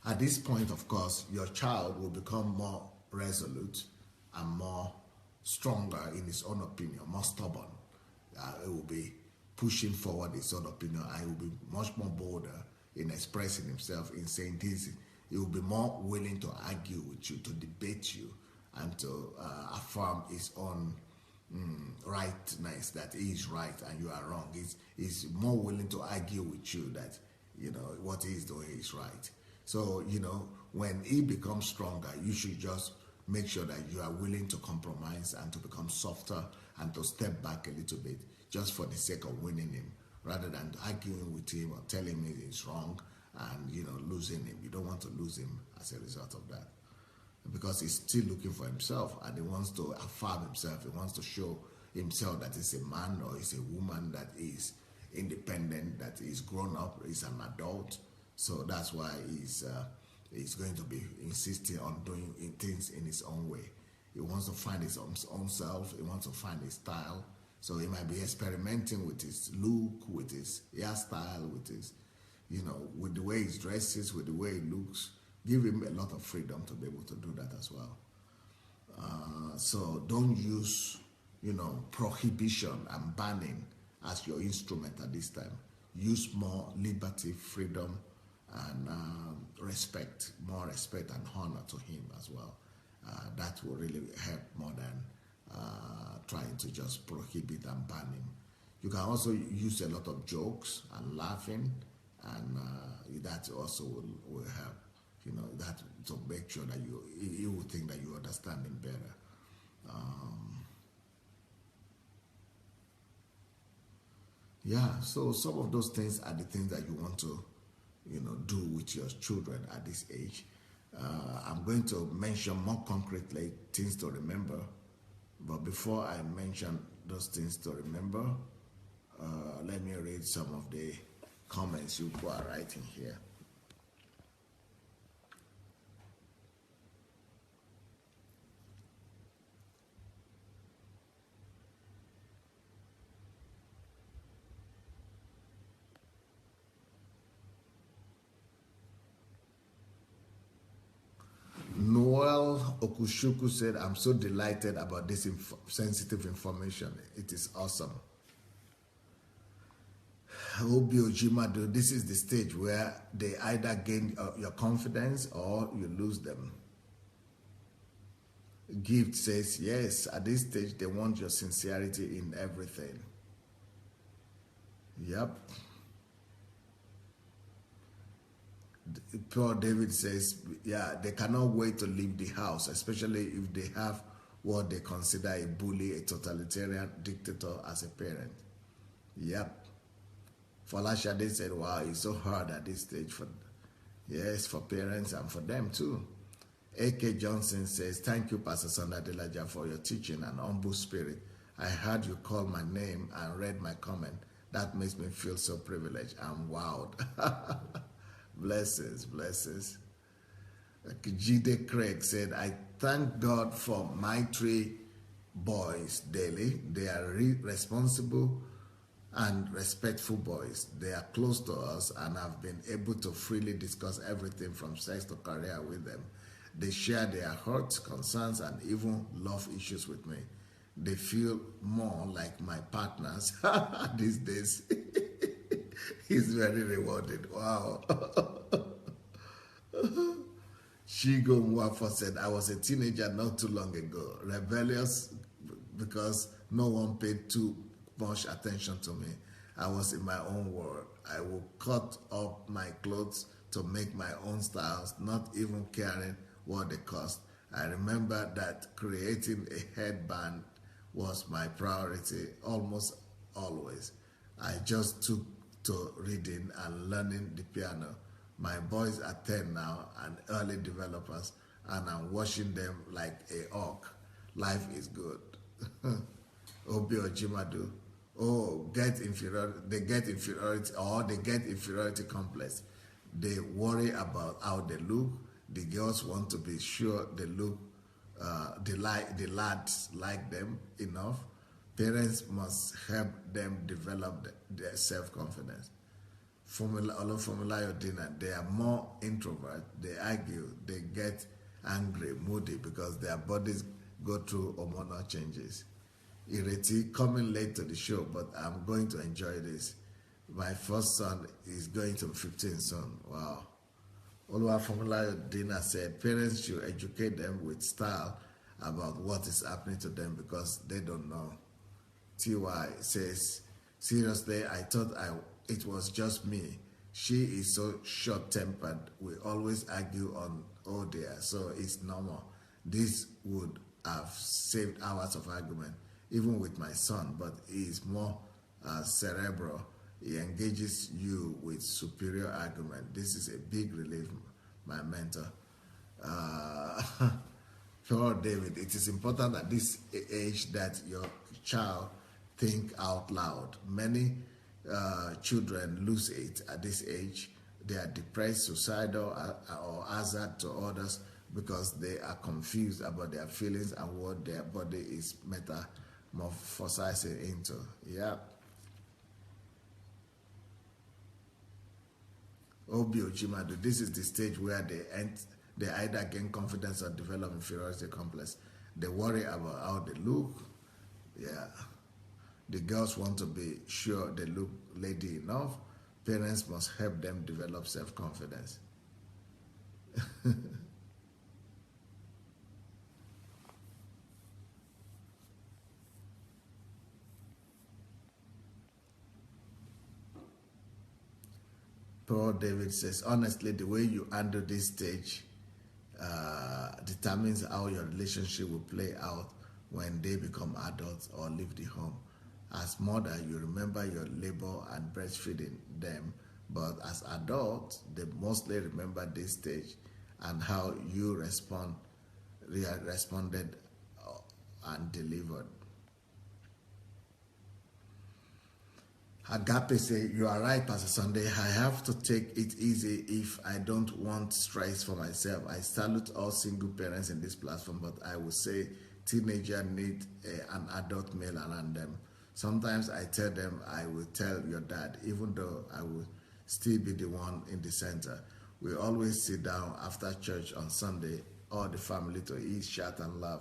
At this point, of course, your child will become more resolute and more stronger in his own opinion, more stubborn. It will be pushing forward his own opinion, and he will be much more bolder in expressing himself, in saying this. He will be more willing to argue with you, to debate you, and to affirm his own rightness, that he is right and you are wrong. He's more willing to argue with you that what he is doing is right. So, when he becomes stronger, you should just make sure that you are willing to compromise and to become softer and to step back a little bit just for the sake of winning him, rather than arguing with him or telling him he's wrong and, losing him. You don't want to lose him as a result of that, because he's still looking for himself and he wants to affirm himself. He wants to show himself that he's a man or he's a woman that is independent, that is grown up, is an adult. So that's why he's going to be insisting on doing things in his own way. He wants to find his own self. He wants to find his style. So he might be experimenting with his look, with his hairstyle, with his, with the way he dresses, with the way he looks. Give him a lot of freedom to be able to do that as well. So don't use, prohibition and banning as your instrument at this time. Use more liberty, freedom, and more respect and honor to him as well. That will really help more than trying to just prohibit and ban him. You can also use a lot of jokes and laughing, and that also will help. That to make sure that you will think that you understand him better. So some of those things are the things that you want to do with your children at this age. I'm going to mention more concretely things to remember, but before I mention those things to remember, let me read some of the comments you are writing here. Okushuku said, I'm so delighted about this sensitive information. It is awesome. Obi Ojimadu, this is the stage where they either gain your confidence or you lose them. Gift says, yes, at this stage they want your sincerity in everything. Yep. Paul David says, yeah, they cannot wait to leave the house, especially if they have what they consider a bully, a totalitarian dictator as a parent. Yep. Falashade said, wow, it's so hard at this stage for parents and for them too. A.K. Johnson says, thank you, Pastor Sandey Adelaja, for your teaching and humble spirit. I heard you call my name and read my comment. That makes me feel so privileged. I'm wowed. Blessings, blessings. Jide Craig said, I thank God for my 3 boys daily. They are responsible and respectful boys. They are close to us and have been able to freely discuss everything from sex to career with them. They share their hurts, concerns, and even love issues with me. They feel more like my partners these days. It's very rewarding. Wow. Shigo Mwafo said, I was a teenager not too long ago, rebellious because no one paid too much attention to me. I was in my own world. I would cut up my clothes to make my own styles, not even caring what they cost. I remember that creating a headband was my priority almost always. I just took to reading and learning the piano. My boys are 10 now and early developers, and I'm watching them like a hawk. Life is good. Obi Ojimadu. Oh, they get inferiority complex. They worry about how they look. The girls want to be sure they look, the lads like them enough. Parents must help them develop their self-confidence. They are more introvert. They argue. They get angry, moody because their bodies go through hormonal changes. Ireti, coming late to the show, but I'm going to enjoy this. My first son is going to be 15 soon. Wow. Oluwafumulayo Dina said, parents should educate them with style about what is happening to them because they don't know. TY says, seriously, I thought it was just me. She is so short-tempered. We always argue on, oh dear, so it's normal. This would have saved hours of argument, even with my son, but he is more cerebral. He engages you with superior argument. This is a big relief, my mentor. For David, it is important at this age that your child think out loud. Many children lose it at this age. They are depressed, suicidal, or hazard to others because they are confused about their feelings and what their body is metamorphosizing into. Yeah. Obi Ojimadu, this is the stage where they either gain confidence or develop inferiority complex. They worry about how they look. Yeah. The girls want to be sure they look lady enough. Parents must help them develop self-confidence. Paul David says, honestly, the way you handle this stage determines how your relationship will play out when they become adults or leave the home. As mother, you remember your labor and breastfeeding them, but as adults, they mostly remember this stage and how you responded and delivered. Agape say, you are right, Pastor Sandey. I have to take it easy if I don't want stress for myself. I salute all single parents in this platform, but I would say teenagers need an adult male around them. Sometimes I tell them I will tell your dad, even though I will still be the one in the center. We always sit down after church on Sunday, all the family to eat, shout, and laugh.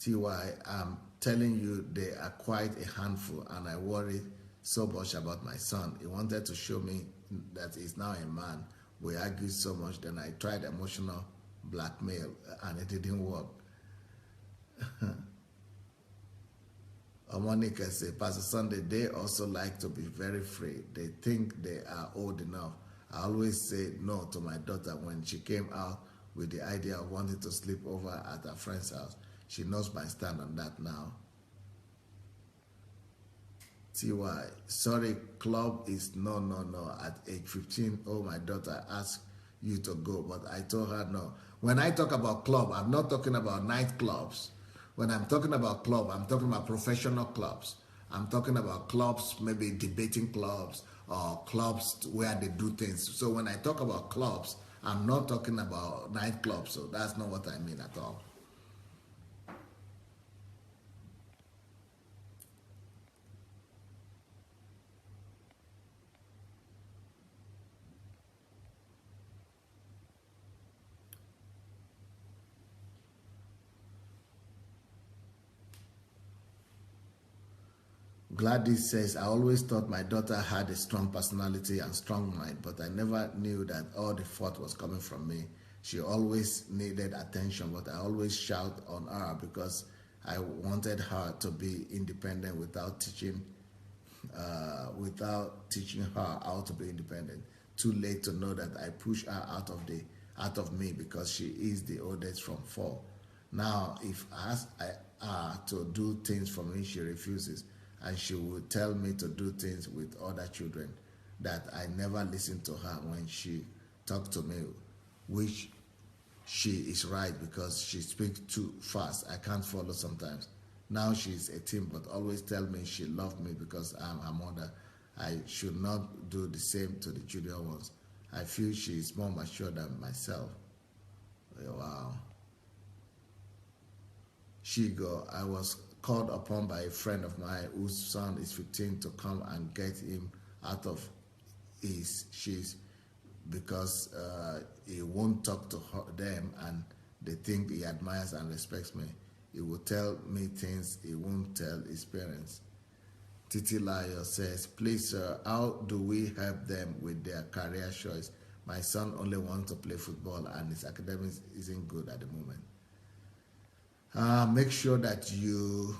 TY, I'm telling you, they are quite a handful, and I worry so much about my son. He wanted to show me that he's now a man. We argued so much, then I tried emotional blackmail, and it didn't work. Monica said, Pastor Sunday, they also like to be very free. They think they are old enough. I always say no to my daughter when she came out with the idea of wanting to sleep over at her friend's house. She knows my stand on that now. TY, sorry, club is no at age 15. Oh, my daughter asked you to go, but I told her no. When I talk about club, I'm not talking about nightclubs. When I'm talking about club, I'm talking about professional clubs. I'm talking about clubs, maybe debating clubs or clubs where they do things. So when I talk about clubs, I'm not talking about nightclubs. So that's not what I mean at all. Gladys says, I always thought my daughter had a strong personality and strong mind, but I never knew that all the fault was coming from me. She always needed attention, but I always shout on her because I wanted her to be independent without teaching her how to be independent. Too late to know that I push her out of me because she is the oldest from 4. Now, if I ask her to do things for me, she refuses. And she would tell me to do things with other children that I never listened to her when she talked to me, which she is right because she speaks too fast. I can't follow sometimes. Now she's 18, but always tell me she loved me because I'm her mother. I should not do the same to the junior ones. I feel she is more mature than myself. Wow. I was called upon by a friend of mine whose son is 15 to come and get him out of she's because he won't talk to them and they think he admires and respects me. He will tell me things he won't tell his parents. Titi Layo says, please sir, how do we help them with their career choice? My son only wants to play football and his academics isn't good at the moment. Make sure that you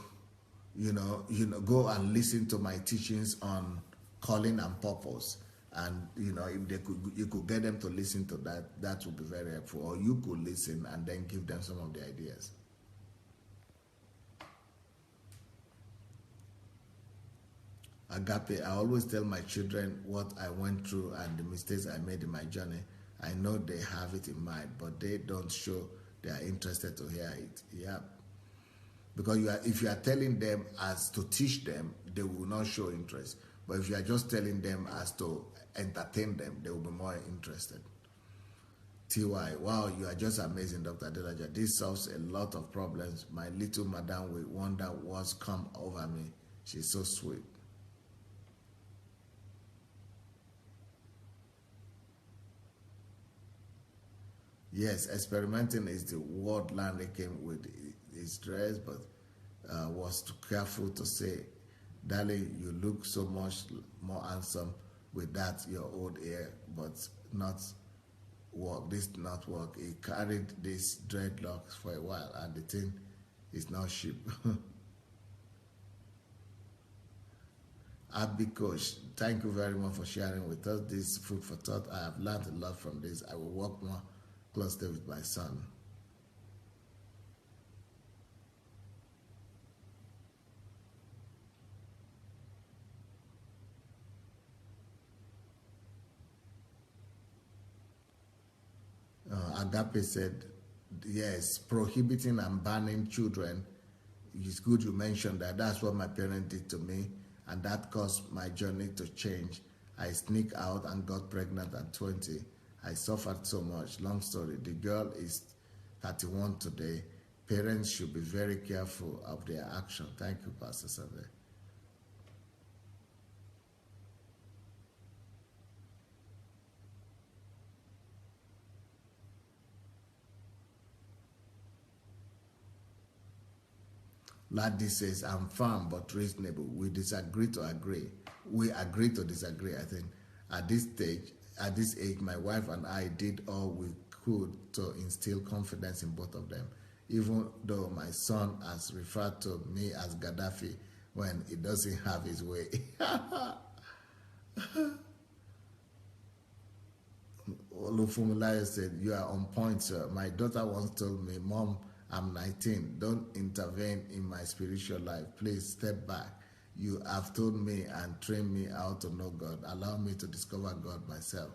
go and listen to my teachings on calling and purpose, and if you could get them to listen to that would be very helpful. Or you could listen and then give them some of the ideas. Agape, I always tell my children what I went through and the mistakes I made in my journey. I know they have it in mind, but they don't show they are interested to hear it. Yeah. Because if you are telling them as to teach them, they will not show interest. But if you are just telling them as to entertain them, they will be more interested. TY, wow, you are just amazing, Dr. Adelaja. This solves a lot of problems. My little madam will wonder what's come over me. She's so sweet. Yes, experimenting is the word Lanley came with his dress, but was too careful to say, darling, you look so much more handsome with that, your old hair, but not work. This not work. He carried these dreadlocks for a while, and the thing is not cheap. Abby Coach, thank you very much for sharing with us this food for thought. I have learned a lot from this. I will work more closely with my son. Agape said, yes, prohibiting and banning children. It's good you mentioned that. That's what my parents did to me, and that caused my journey to change. I sneaked out and got pregnant at 20. I suffered so much. Long story. The girl is 31 today. Parents should be very careful of their action. Thank you, Pastor Sandey. Laddie says, I'm firm but reasonable. We disagree to agree. We agree to disagree, I think. At this age, my wife and I did all we could to instill confidence in both of them, even though my son has referred to me as Gaddafi when he doesn't have his way. Olufumulayo said, you are on point, sir. My daughter once told me, Mom, I'm 19. Don't intervene in my spiritual life. Please step back. You have told me and trained me how to know God. Allow me to discover God myself,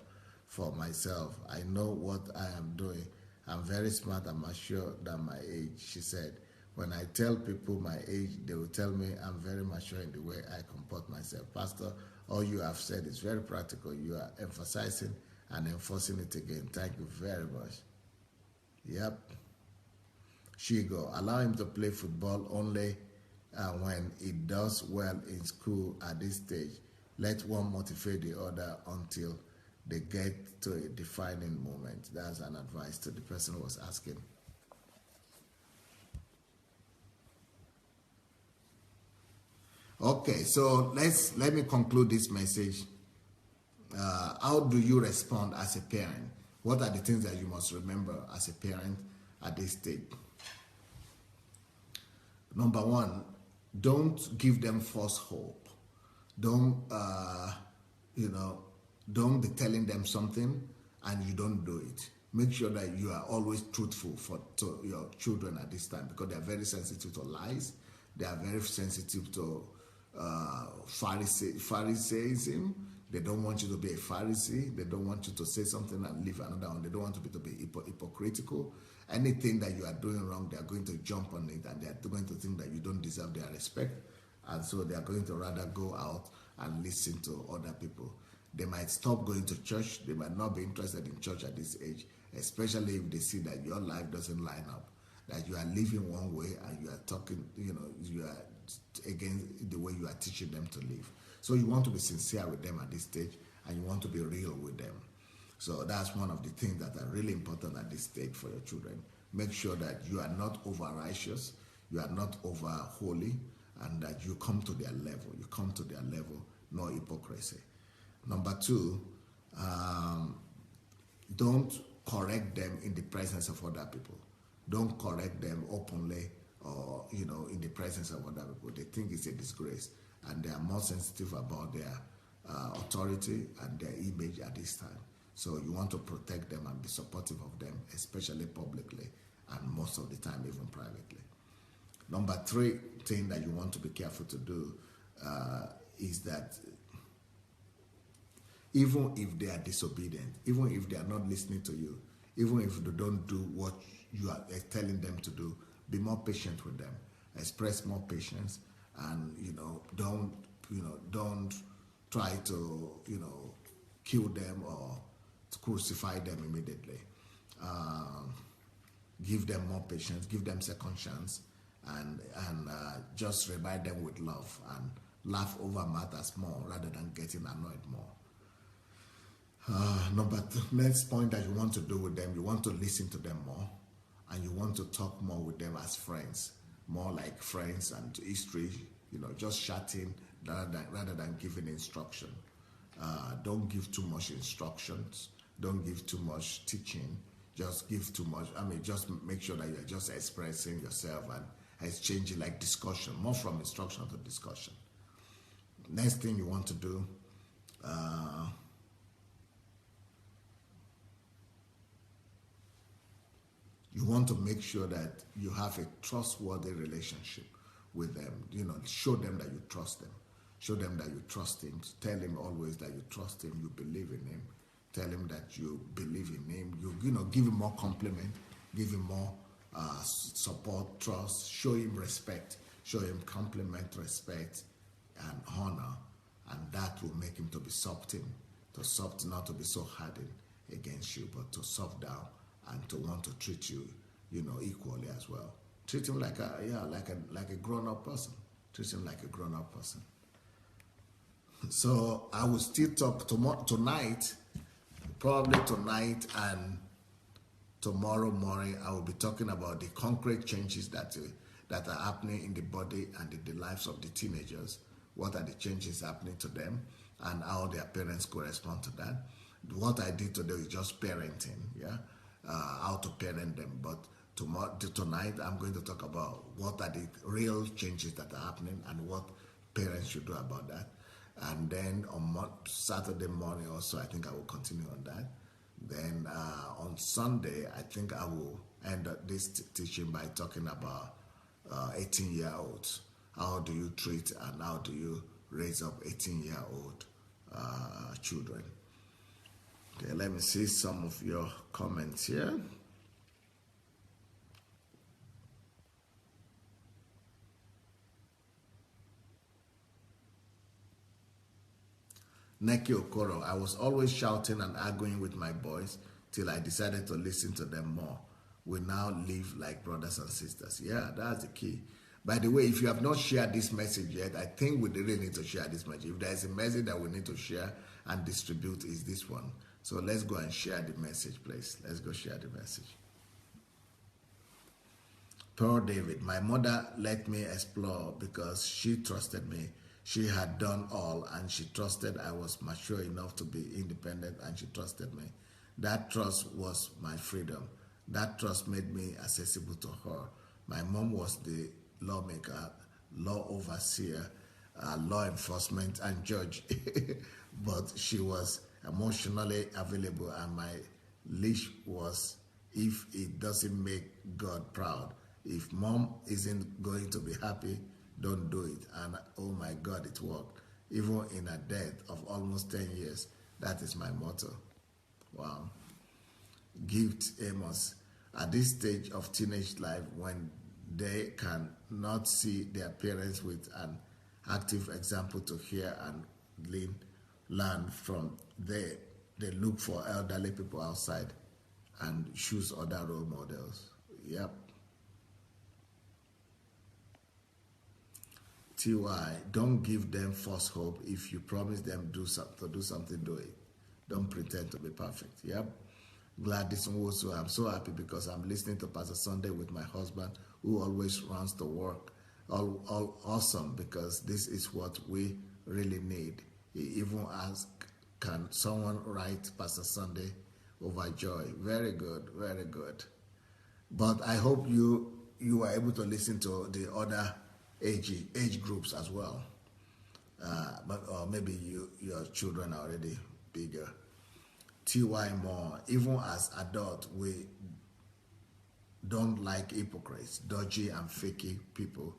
for myself. I know what I am doing. I'm very smart and mature than my age, she said. When I tell people my age, they will tell me I'm very mature in the way I comport myself. Pastor, all you have said is very practical. You are emphasizing and enforcing it again. Thank you very much. Yep. Shigo, allow him to play football only when he does well in school at this stage. Let one motivate the other until they get to a defining moment. That's an advice to the person who was asking. Okay, so let me conclude this message. How do you respond as a parent? What are the things that you must remember as a parent at this stage? Number one, don't give them false hope. Don't don't be telling them something and you don't do it. Make sure that you are always truthful to your children at this time, because they are very sensitive to lies. They are very sensitive to Pharisaism. They don't want you to be a Pharisee. They don't want you to say something and leave another one. They don't want you to be hypocritical. Anything that you are doing wrong, they are going to jump on it, and they are going to think that you don't deserve their respect. And so they are going to rather go out and listen to other people. They might stop going to church. They might not be interested in church at this age, especially if they see that your life doesn't line up, that you are living one way and you are talking, you are against the way you are teaching them to live. So you want to be sincere with them at this stage, and you want to be real with them. So that's one of the things that are really important at this stage for your children. Make sure that you are not over righteous, you are not over holy, and that you come to their level. You come to their level, no hypocrisy. Number two, don't correct them in the presence of other people. Don't correct them openly or in the presence of other people. They think it's a disgrace, and they are more sensitive about their authority and their image at this time. So you want to protect them and be supportive of them, especially publicly, and most of the time even privately. Number three thing that you want to be careful to do is that even if they are disobedient, even if they are not listening to you, even if they don't do what you are telling them to do, be more patient with them. Express more patience, and don't try to kill them or to crucify them immediately. Give them more patience, give them second chance, and just remind them with love and laugh over matters more rather than getting annoyed more. Next point that you want to do with them, you want to listen to them more, and you want to talk more with them as friends, more like friends and history, just chatting rather than giving instruction. Don't give too much instructions. Don't give too much teaching. Just give too much. Just make sure that you're just expressing yourself and exchanging like discussion, more from instruction to discussion. Next thing you want to do, you want to make sure that you have a trustworthy relationship with them. Show them that you trust them. Show them that you trust him. Tell him always that you trust him, you believe in him. Tell him that you believe in him. Give him more compliment, give him more support, trust. Show him respect. Show him compliment, respect, and honor. And that will make him to be softened, not to be so hardened against you, but to soft down and to want to treat you, equally as well. Treat him like a grown-up person. Treat him like a grown-up person. So I will still talk tonight, probably tonight and tomorrow morning. I will be talking about the concrete changes that that are happening in the body and in the lives of the teenagers. What are the changes happening to them and how their parents correspond to that. What I did today is just parenting, yeah, how to parent them. But tonight, I'm going to talk about what are the real changes that are happening and what parents should do about that. And then on Saturday morning also, I think I will continue on that. Then on Sunday, I think I will end this teaching by talking about 18-year-olds. How do you treat and how do you raise up 18-year-old children? Okay, let me see some of your comments here. Neki Okoro, I was always shouting and arguing with my boys till I decided to listen to them more. We now live like brothers and sisters. Yeah, that's the key. By the way, if you have not shared this message yet, I think we really need to share this message. If there is a message that we need to share and distribute, is this one. So let's go and share the message, please. Let's go share the message. Poor David, my mother let me explore because she trusted me. She had done all and she trusted I was mature enough to be independent and she trusted me. That trust was my freedom. That trust made me accessible to her. My mom was the lawmaker, law overseer, law enforcement and judge. But she was emotionally available and my leash was, if it doesn't make God proud. If mom isn't going to be happy, don't do it. And oh my God, it worked. Even in a death of almost 10 years, that is my motto. Wow. Gift Amos. At this stage of teenage life, when they can not see their parents with an active example to hear and learn from, they look for elderly people outside and choose other role models. Yep. TY, don't give them false hope. If you promise them to do something, do it. Don't pretend to be perfect. Yep. Gladys Nwosu, I'm so happy because I'm listening to Pastor Sandey with my husband who always runs to work. All awesome, because this is what we really need. He even asked, can someone write Pastor Sandey overjoyed? Very good, very good. But I hope you are able to listen to the other age groups as well. Or maybe your children are already bigger. TY more, even as adults, we don't like hypocrites, dodgy and fakey people.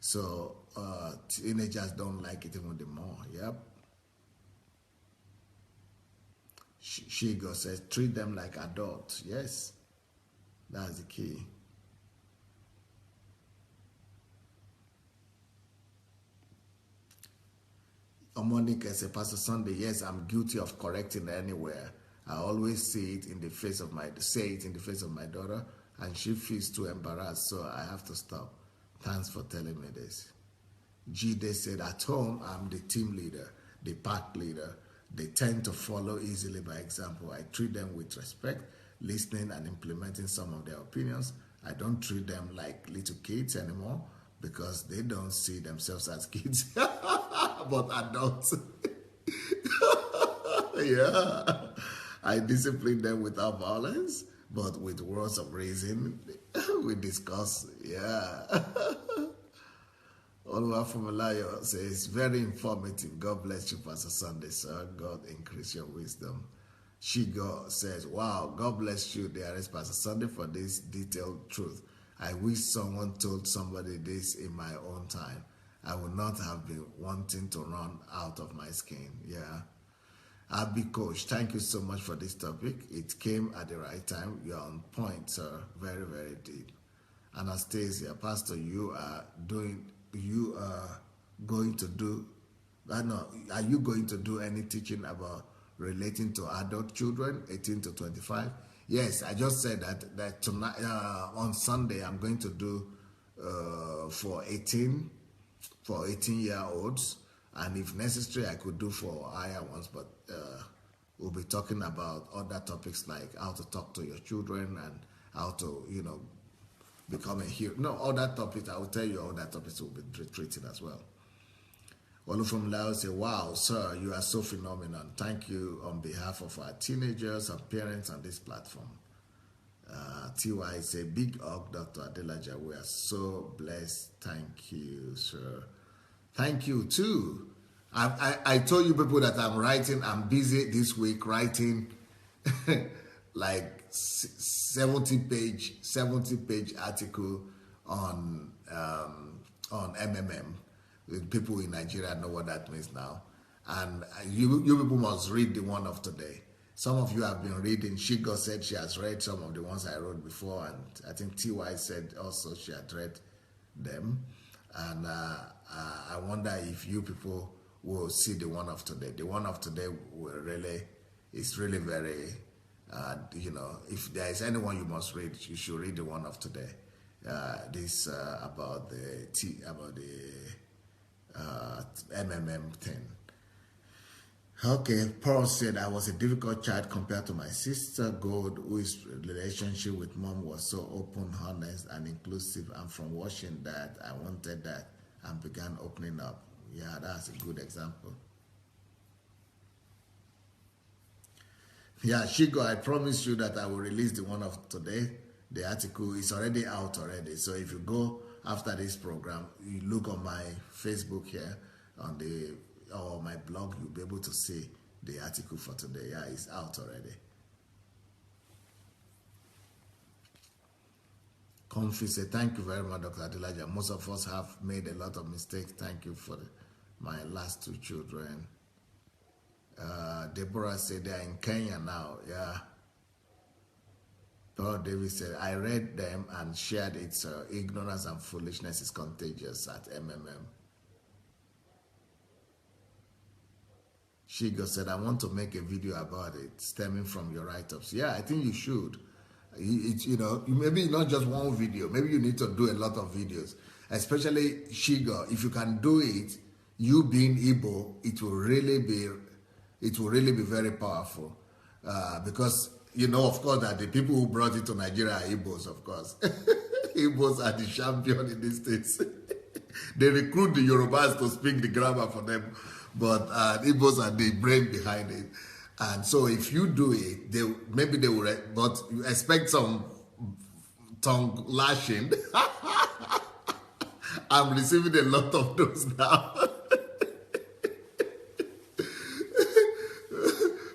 So teenagers don't like it even the more. Yep. Shigo says, treat them like adults. Yes, that's the key. Monica says, Pastor Sandey, yes, I'm guilty of correcting anywhere. I always say it in the face of my daughter, and she feels too embarrassed, so I have to stop. Thanks for telling me this. Jide said, at home, I'm the team leader, the pack leader. They tend to follow easily by example. I treat them with respect, listening and implementing some of their opinions. I don't treat them like little kids anymore because they don't see themselves as kids, but adults. Yeah. I discipline them without violence, but with words of reason. We discuss, yeah. Oluwa Fumalayo says, very informative. God bless you, Pastor Sandey, sir. God increase your wisdom. Shigo says, wow, God bless you, dearest Pastor Sandey, for this detailed truth. I wish someone told somebody this in my own time. I would not have been wanting to run out of my skin. Yeah. Abby Coach, thank you so much for this topic. It came at the right time. You're on point, sir. Very, very deep. Anastasia, Pastor, are you going to do any teaching about relating to adult children, 18 to 25? Yes, I just said that tonight, on Sunday, I'm going to do for 18-year-olds. And if necessary, I could do for higher ones, but we'll be talking about other topics like how to talk to your children and how to, become a hero. No, other topics, I will tell you, other topics will be treated as well. Olu from Laos say, wow, sir, you are so phenomenal. Thank you on behalf of our teenagers and parents on this platform. TY say, big hug, Dr. Adelaja. We are so blessed. Thank you, sir. Thank you, too. I told you people that I'm busy this week writing like 70 page article on MMM. People in Nigeria know what that means now. And you people must read the one of today. Some of you have been reading. Childr said she has read some of the ones I wrote before, and I think TY said also she had read them. And I wonder if you people will see the one of today. The one of today is really very, if there is anyone you must read, you should read the one of today. This about the MMM thing. Okay, Paul said, I was a difficult child compared to my sister Gold, whose relationship with mom was so open, honest, and inclusive. And from watching that, I wanted that and began opening up. Yeah, that's a good example. Yeah, Shigo, I promise you that I will release the one of today. The article is already out already. So if you go after this program, you look on my Facebook here or my blog, you'll be able to see the article for today. Yeah, it's out already. Comfy say, thank you very much, Dr. Adelaja. Most of us have made a lot of mistakes. Thank you for my last two children. Deborah said they're in Kenya now. Yeah. Paul David said, I read them and shared it. Ignorance and foolishness is contagious at MMM. Shigo said, I want to make a video about it, stemming from your write-ups. Yeah, I think you should. Maybe not just one video. Maybe you need to do a lot of videos. Especially Shigo, if you can do it, you being Igbo, it will really be very powerful. Because of course, that the people who brought it to Nigeria are Igbos, of course. Igbos are the champion in these states. They recruit the Yorubas to speak the grammar for them, but Igbos are the brain behind it. And so if you do it, maybe they will, but you expect some tongue lashing. I'm receiving a lot of those now.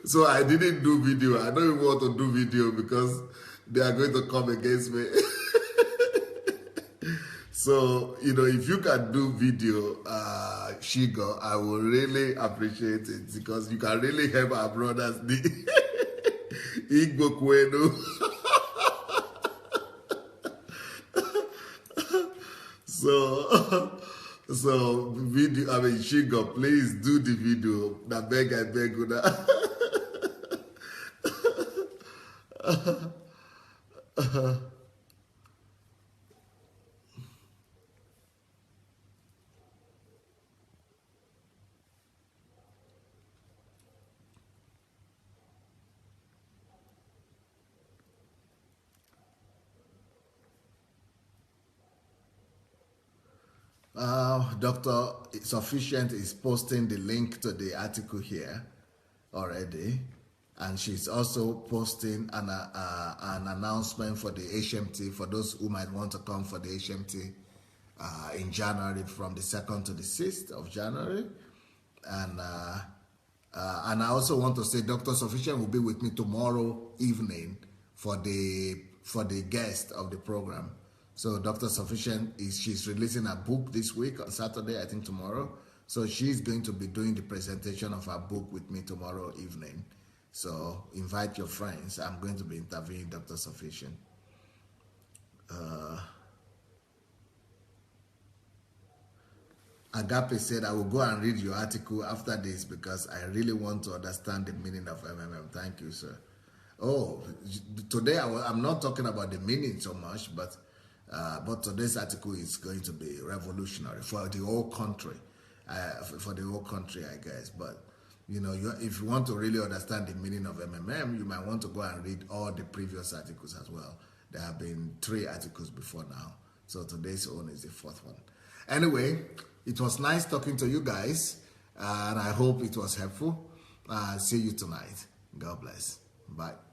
So I didn't do video. I don't even want to do video because they are going to come against me. So, if you can do video, Shigo, I will really appreciate it because you can really help our brothers. Igbo Kwenu. So video, Shigo, please do the video. I beg you. Dr. Sufficient is posting the link to the article here already, and she's also posting an announcement for the HMT for those who might want to come for the HMT in January, from the 2nd to the 6th of January. And I also want to say Dr. Sufficient will be with me tomorrow evening for the guest of the program. So Dr. Sufficient she's releasing a book this week on Saturday, I think tomorrow. So she's going to be doing the presentation of her book with me tomorrow evening. So invite your friends. I'm going to be interviewing Dr. Sufficient. Agape said, I will go and read your article after this because I really want to understand the meaning of MMM. Thank you, sir. Oh, today I'm not talking about the meaning so much, but today's article is going to be revolutionary for the whole country. I guess. But, if you want to really understand the meaning of MMM, you might want to go and read all the previous articles as well. There have been 3 articles before now. So today's own is the 4th one. Anyway, it was nice talking to you guys, and I hope it was helpful. See you tonight. God bless. Bye.